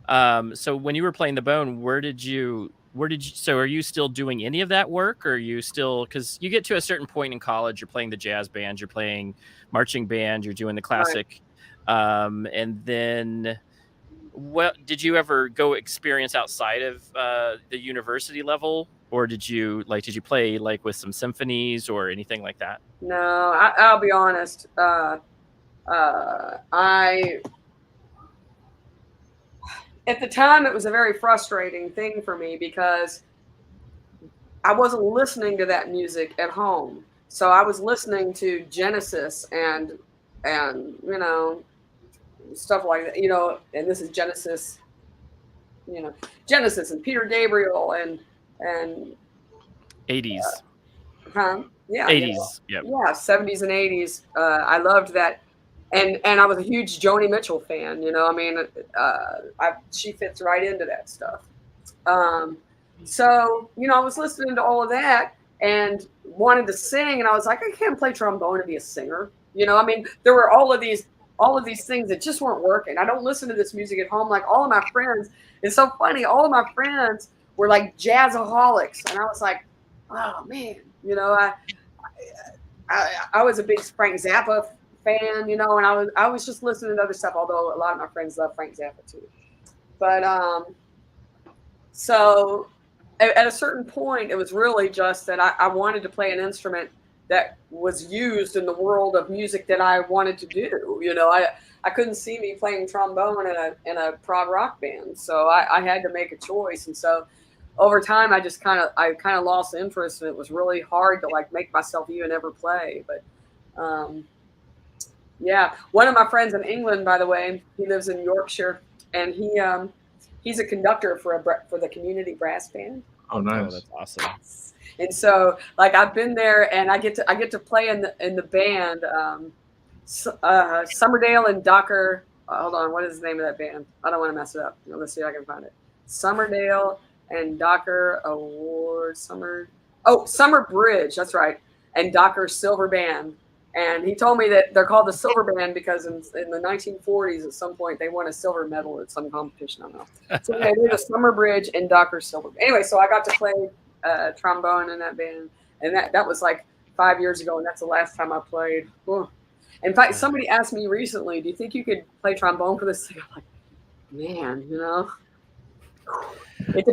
So when you were playing the bone, where did you? So are you still doing any of that work, or are you still? Because you get to a certain point in college, you're playing the jazz band, you're playing marching band, you're doing the classic, and then. What did you ever go experience outside of the university level, or did you play like with some symphonies or anything like that? No, I'll be honest. At the time, it was a very frustrating thing for me because I wasn't listening to that music at home. So I was listening to Genesis and you know, stuff like that, you know, and this is Genesis, you know, Genesis and Peter Gabriel and 80s. Yeah. 80s. Yeah. Yeah, 70s and 80s. I loved that. And I was a huge Joni Mitchell fan, you know, I mean, she fits right into that stuff. So, you know, I was listening to all of that and wanted to sing, and I was like, I can't play trombone and be a singer. You know, I mean, there were all of these things that just weren't working. I don't listen to this music at home. Like all of my friends, it's so funny. All of my friends were like jazzaholics. And I was like, oh man, you know, I was a big Frank Zappa fan, you know, and I was just listening to other stuff, although a lot of my friends love Frank Zappa too. But so at a certain point, it was really just that I wanted to play an instrument that was used in the world of music that I wanted to do. You know, I couldn't see me playing trombone in a prog rock band. So I had to make a choice. And so over time, I kind of lost interest, and it was really hard to like make myself even ever play. But yeah, one of my friends in England, by the way, he lives in Yorkshire, and he's a conductor for the community brass band. Oh, nice. Oh, that's awesome. And so, like, I've been there, and I get to play in the band, Summerdale and Docker. Hold on, what is the name of that band? I don't want to mess it up. Let's see if I can find it. Summerdale and Docker Award Summer Bridge. That's right, and Docker Silver Band. And he told me that they're called the Silver Band because in the 1940s, at some point, they won a silver medal at some competition. I don't know. So they did a Summer Bridge and Docker Silver. Anyway, so I got to play trombone in that band, and that was like 5 years ago, and that's the last time I played. Ooh. In fact, somebody asked me recently, do you think you could play trombone for this thing? I'm like, man, you know, it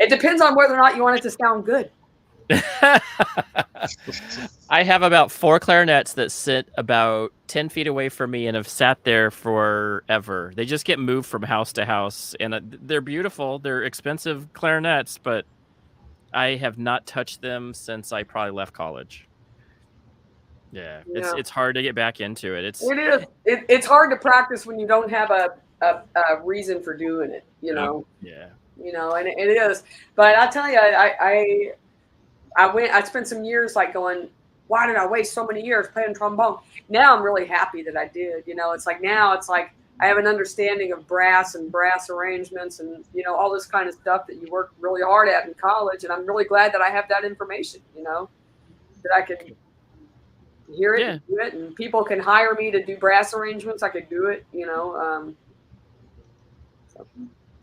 depends on whether or not you want it to sound good. I have about 4 clarinets that sit about 10 feet away from me and have sat there forever. They just get moved from house to house, and they're beautiful. They're expensive clarinets, but I have not touched them since I probably left college. Yeah. It's hard to get back into it. It is. It's hard to practice when you don't have a reason for doing it, you know? Yeah. You know, and it is. But I'll tell you, I spent some years like going, why did I waste so many years playing trombone? Now I'm really happy that I did. You know, it's like I have an understanding of brass and brass arrangements and, you know, all this kind of stuff that you work really hard at in college. And I'm really glad that I have that information, you know. that I could hear it and do it, and people can hire me to do brass arrangements, I could do it, you know. So.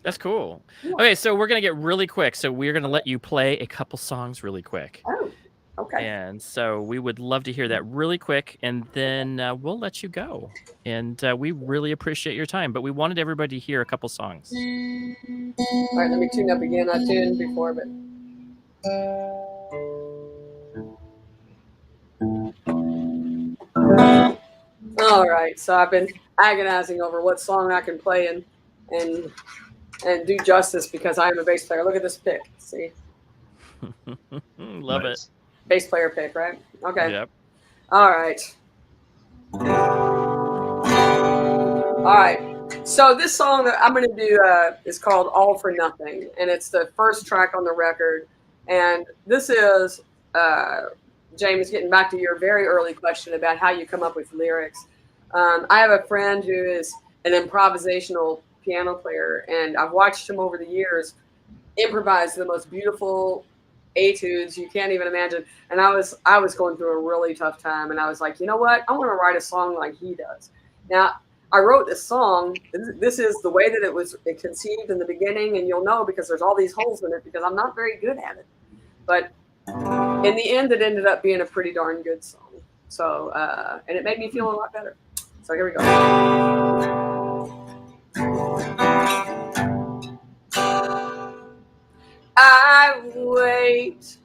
That's cool. Yeah. Okay, so we're gonna get really quick. So we're gonna let you play a couple songs really quick. Oh, okay. And so we would love to hear that really quick, and then we'll let you go. And we really appreciate your time, but we wanted everybody to hear a couple songs. All right, let me tune up again. I tuned before, but. All right, so I've been agonizing over what song I can play and do justice because I am a bass player. Look at this pick. See? Love it. Bass player pick, right? Okay. Yep. All right. All right. So this song that I'm going to do is called All for Nothing, and it's the first track on the record. And this is, James, getting back to your very early question about how you come up with lyrics. I have a friend who is an improvisational piano player, and I've watched him over the years improvise the most beautiful etudes you can't even imagine. And I was going through a really tough time, and I was like, you know what? I want to write a song like he does. Now, I wrote this song. This is the way that it was conceived in the beginning, and you'll know because there's all these holes in it because I'm not very good at it. But in the end, it ended up being a pretty darn good song. So, and it made me feel a lot better. So here we go. I wait.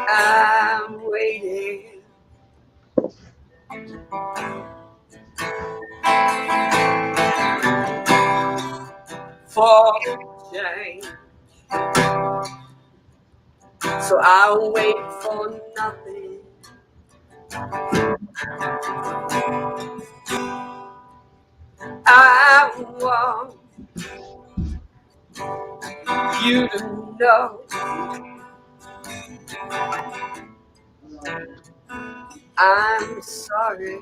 I'm waiting for change. So I'll wait for nothing. I want you to know I'm sorry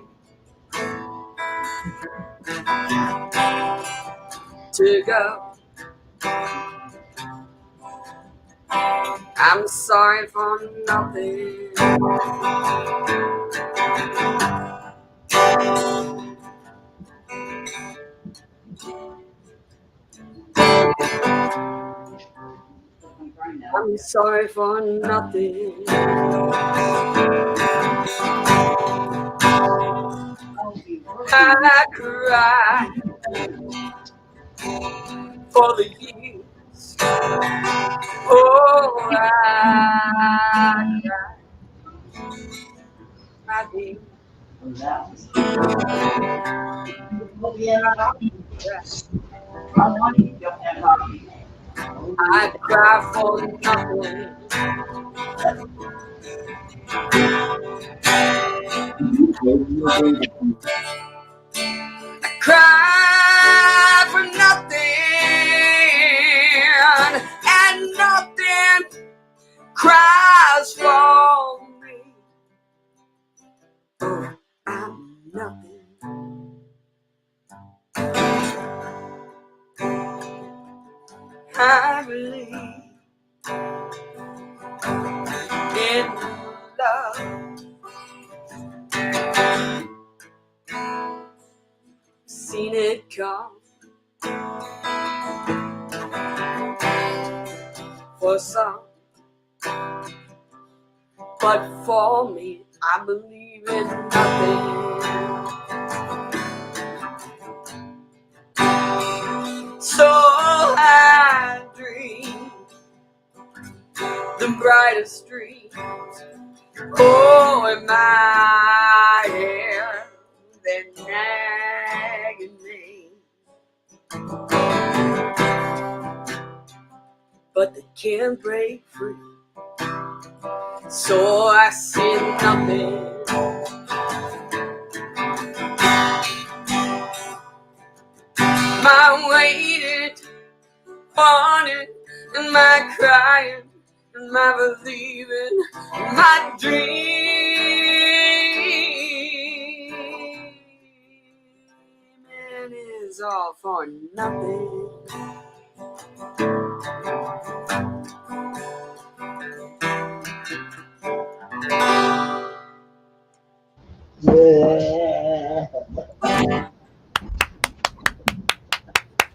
to go. I'm sorry for nothing. I'm sorry for nothing. I cry for the years. Oh, I cry. I mean, I cry for nothing. I cry for nothing, and nothing cries for me. Oh, I'm nothing. I believe in love. Seen it come for some, but for me, I believe in nothing. So I dream the brightest dreams. Oh, in my hair, they're nagging me, but they can't break free. So I see nothing. My waiting, wanting, and my crying, and my believing, my dreaming is all for nothing.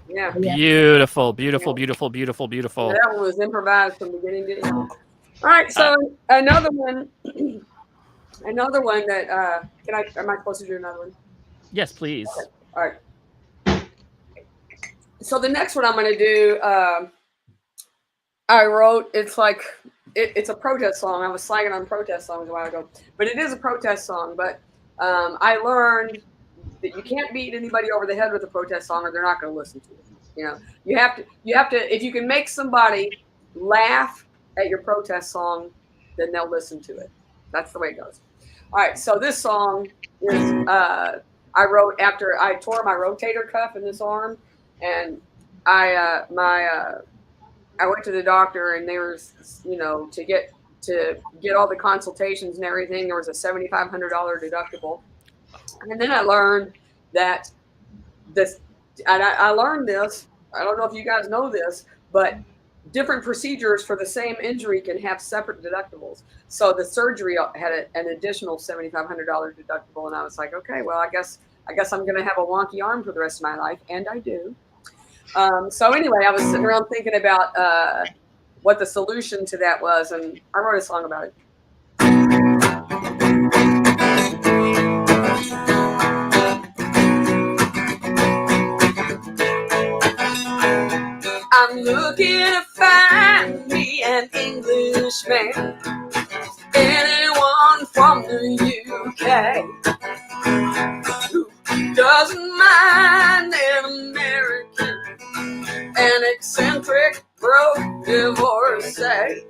Yeah. Beautiful, beautiful, beautiful, beautiful, beautiful. Yeah, that one was improvised from beginning to end. All right, so another one that am I supposed to do another one? Yes, please. Okay. All right. So the next one I'm going to do, I wrote. It's like it's a protest song. I was slagging on protest songs a while ago, but it is a protest song. But I learned that you can't beat anybody over the head with a protest song, or they're not going to listen to it. You know, you have to. If you can make somebody laugh at your protest song, then they'll listen to it. That's the way it goes. All right. So this song is I wrote after I tore my rotator cuff in this arm, and I went to the doctor, and there was, you know, to get all the consultations and everything, there was a $7,500 deductible. And then I learned that I learned this. I don't know if you guys know this, but different procedures for the same injury can have separate deductibles. So the surgery had an additional $7,500 deductible, and I was like, okay, well, I guess I'm going to have a wonky arm for the rest of my life, and I do. So anyway, I was sitting around thinking about what the solution to that was, and I wrote a song about it. I'm looking to find me an Englishman, anyone from the UK who doesn't mind an American, an eccentric broke divorcee.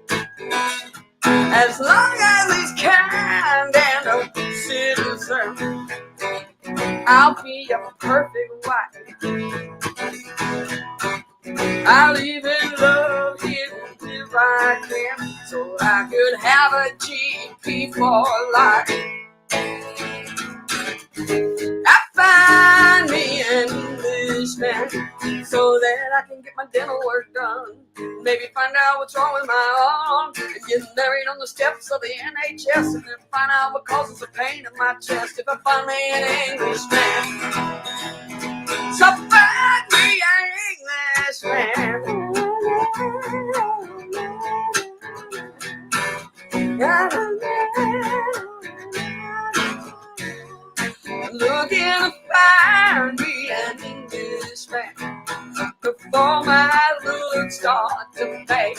As long as he's kind and a citizen, I'll be a perfect wife. I'll even love him if I can, so I could have a GP for life. I find me an Englishman so that I can get my dental work done. Maybe find out what's wrong with my arm and get married on the steps of the NHS, and then find out what causes the pain in my chest if I find me an Englishman. So find me an Englishman. Looking to find me an Englishman before my looks start to fade.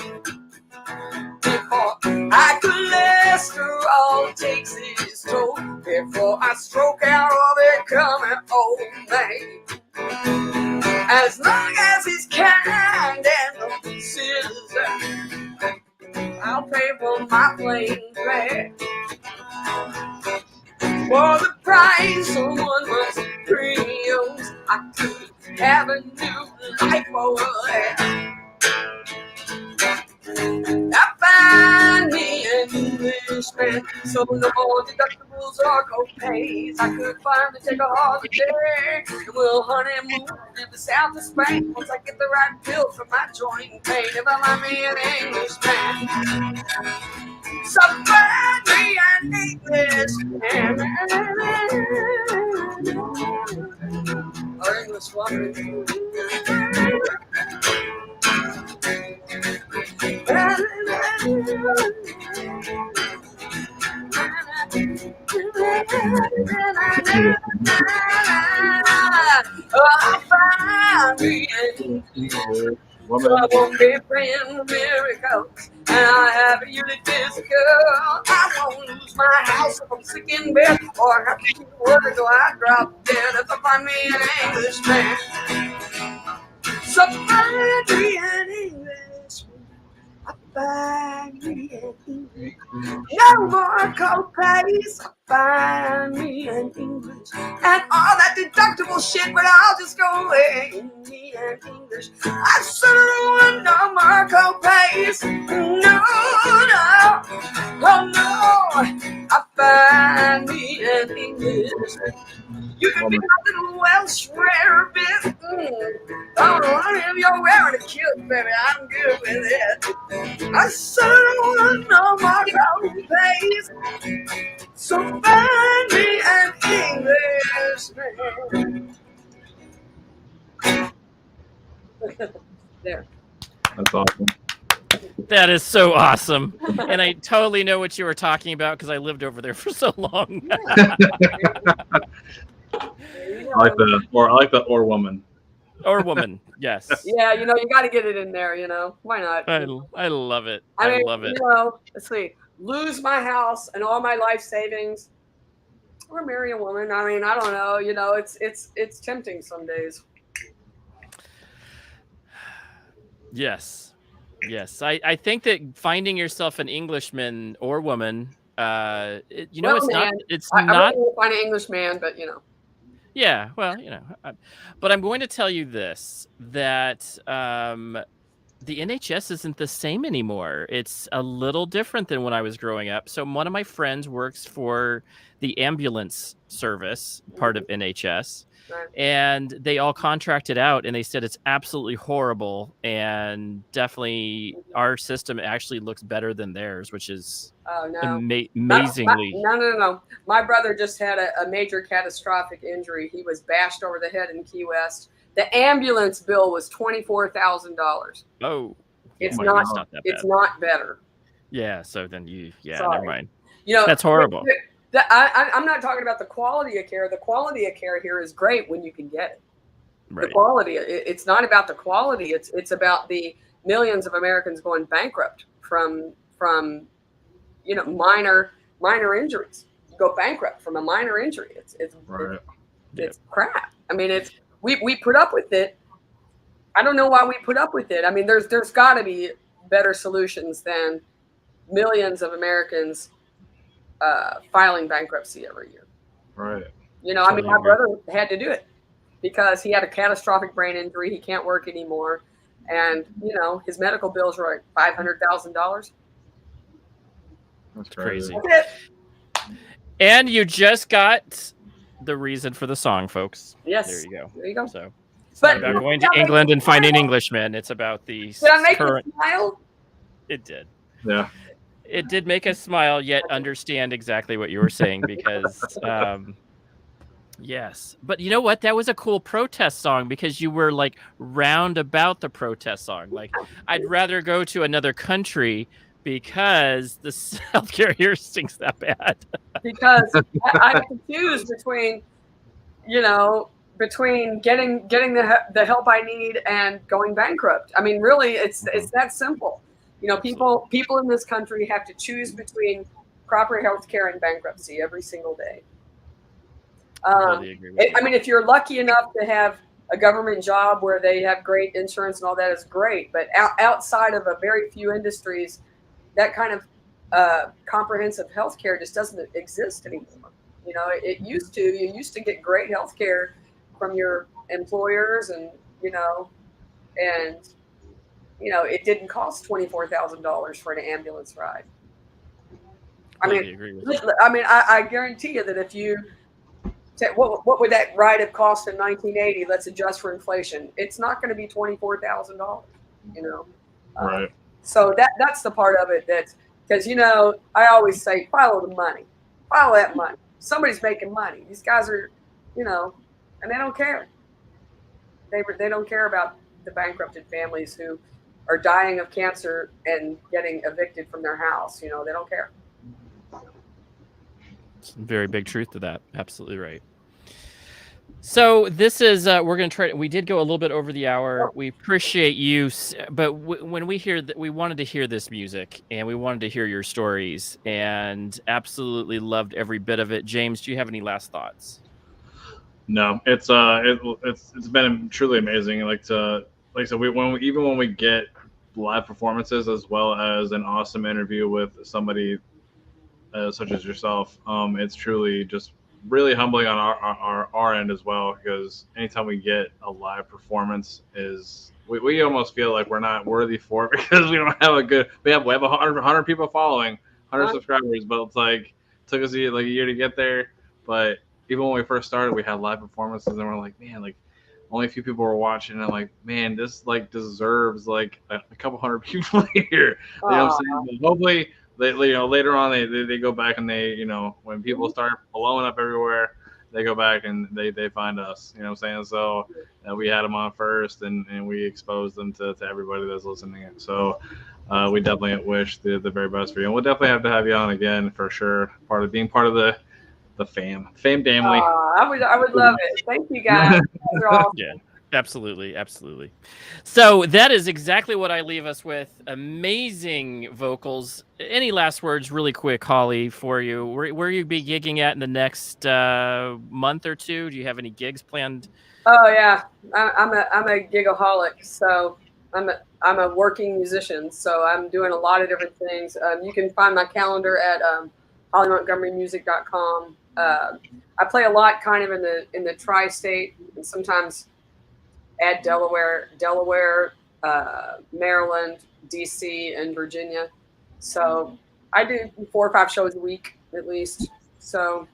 Before my cholesterol takes its toll. Before I stroke out or become an old man. As long as he's kind and a citizen, I'll pay for my plane fare. For the price of 1 month's premiums, I could have a new life over there. I find me an Englishman, so no more deductibles or co-pays. I could finally take a holiday, and we'll honeymoon in the south of Spain. Once I get the right pill for my joint pain, if I find me an Englishman, so find me an Englishman, or English woman. I find me an Englishman. So I won't be praying miracles, and I have a yearly physical. I won't lose my house if I'm sick in bed, or have to work till I drop dead if I find me an Englishman. So find me an Englishman. I find me an Englishman. No more co-pays. I find me an English. And all that deductible shit, but I'll just go away. Me an English. I said no more co-pays. No, no. Oh no. I find me an English. You can be my little Welsh rarebit. Oh if you're wearing a kilt, baby, I'm good with it. I said I don't want no more gold face. So find me an Englishman. There. That's awesome. That is so awesome. And I totally know what you were talking about because I lived over there for so long. I like the or woman. Or woman, yes. Yeah, you got to get it in there, Why not? I love it. I mean, love it. Let's see. Lose my house and all my life savings or marry a woman. I mean, I don't know. It's tempting some days. Yes. I think that finding yourself an Englishman or woman, I not really find an Englishman, but Yeah, well, but I'm going to tell you this, that the NHS isn't the same anymore. It's a little different than when I was growing up. So one of my friends works for the ambulance service, part of NHS, and they all contracted out, and they said it's absolutely horrible, and definitely our system actually looks better than theirs, which is amazingly. No. My brother just had a major catastrophic injury. He was bashed over the head in Key West. The ambulance bill was $24,000. Oh, it's not that bad. It's not better. Yeah. So then Sorry. Never mind. That's horrible. I'm not talking about the quality of care. The quality of care here is great when you can get it. Right. The quality. It's not about the quality. It's about the millions of Americans going bankrupt from minor injuries. You go bankrupt from a minor injury. It's crap. I mean, we put up with it. I don't know why we put up with it. I mean, there's got to be better solutions than millions of Americans filing bankruptcy every year. Right. I mean, my brother had to do it because he had a catastrophic brain injury. He can't work anymore. And, his medical bills were like $500,000. That's crazy. And you just got the reason for the song, folks. Yes. There you go. There you go. So it's not about going to England and finding Englishmen. It's about the Did I make you smile? It did. Yeah. It did make us smile, yet understand exactly what you were saying because, yes. But you know what? That was a cool protest song because you were like round about the protest song. Like, I'd rather go to another country because the healthcare here stinks that bad. Because I confuse between getting the help I need and going bankrupt. I mean, really, it's that simple. People in this country have to choose between proper health care and bankruptcy every single day. I mean, if you're lucky enough to have a government job where they have great insurance and all that is great. But outside of a very few industries, that kind of comprehensive health care just doesn't exist anymore. It used to. You used to get great health care from your employers and it didn't cost $24,000 for an ambulance ride. I guarantee you that if you what would that ride have cost in 1980? Let's adjust for inflation. It's not going to be $24,000. Right. So that's the part of it that's because I always say follow the money, follow that money. Somebody's making money. These guys are, and they don't care. They don't care about the bankrupted families who are dying of cancer and getting evicted from their house. They don't care. Some very big truth to that. Absolutely right. So this is we're going to try. We did go a little bit over the hour. We appreciate you, but when we hear that, we wanted to hear this music and we wanted to hear your stories, and absolutely loved every bit of it. James, do you have any last thoughts? No, it's been truly amazing. Like I said, when we get live performances as well as an awesome interview with somebody such as yourself, it's truly just really humbling on our end as well, because anytime we get a live performance we almost feel like we're not worthy for it because we don't have we have 100 people following, 100 subscribers, but it's like it took us like a year to get there. But even when we first started, we had live performances and we're like, man, like only a few people were watching. And I'm like, man, this like deserves like a couple hundred people here. You know what I'm saying? But hopefully, later on they go back and they, when people start blowing up everywhere, they go back and they find us. You know what I'm saying? So we had them on first, and we exposed them to everybody that's listening. So we definitely wish the very best for you. And we'll definitely have to have you on again for sure. Being part of the fam family. I would love it. Thank you guys. Yeah, absolutely. So that is exactly what I leave us with. Amazing vocals. Any last words really quick, Holly, for you? Where you be gigging at in the next month or two? Do you have any gigs planned? Oh yeah, I'm a gigaholic, so I'm a working musician, so I'm doing a lot of different things. You can find my calendar at hollymontgomerymusic.com. I play a lot kind of in the tri-state, and sometimes add Delaware, Maryland, DC, and Virginia. So I do 4 or 5 shows a week at least. So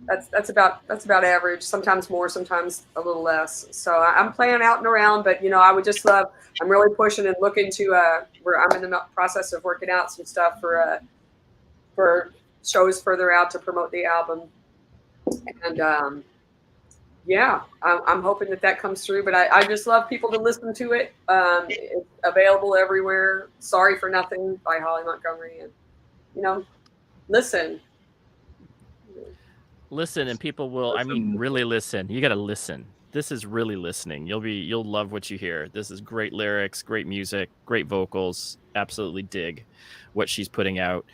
that's about average. Sometimes more, sometimes a little less. So I'm playing out and around, but I would just love. I'm really pushing and looking to where I'm in the process of working out some stuff for shows further out to promote the album. And yeah, I'm hoping that comes through. But I just love people to listen to it. It's available everywhere. Sorry for Nothing by Holly Montgomery, and listen. Listen, and people will. I mean, really listen. You got to listen. This is really listening. You'll love what you hear. This is great lyrics, great music, great vocals. Absolutely dig what she's putting out.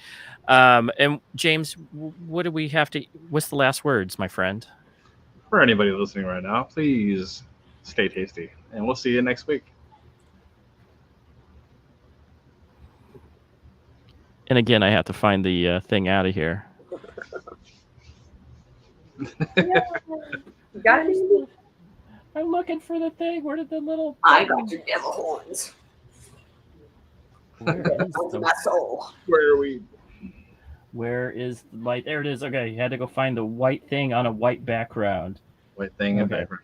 And James, what do we have to? What's the last words, my friend? For anybody listening right now, please stay tasty, and we'll see you next week. And again, I have to find the thing out of here. You got anything? I'm looking for the thing. Where did the little? I got your devil horns. Where is my soul. Where are we? Where is the light? There it is. Okay, you had to go find the white thing on a white background. White thing in background.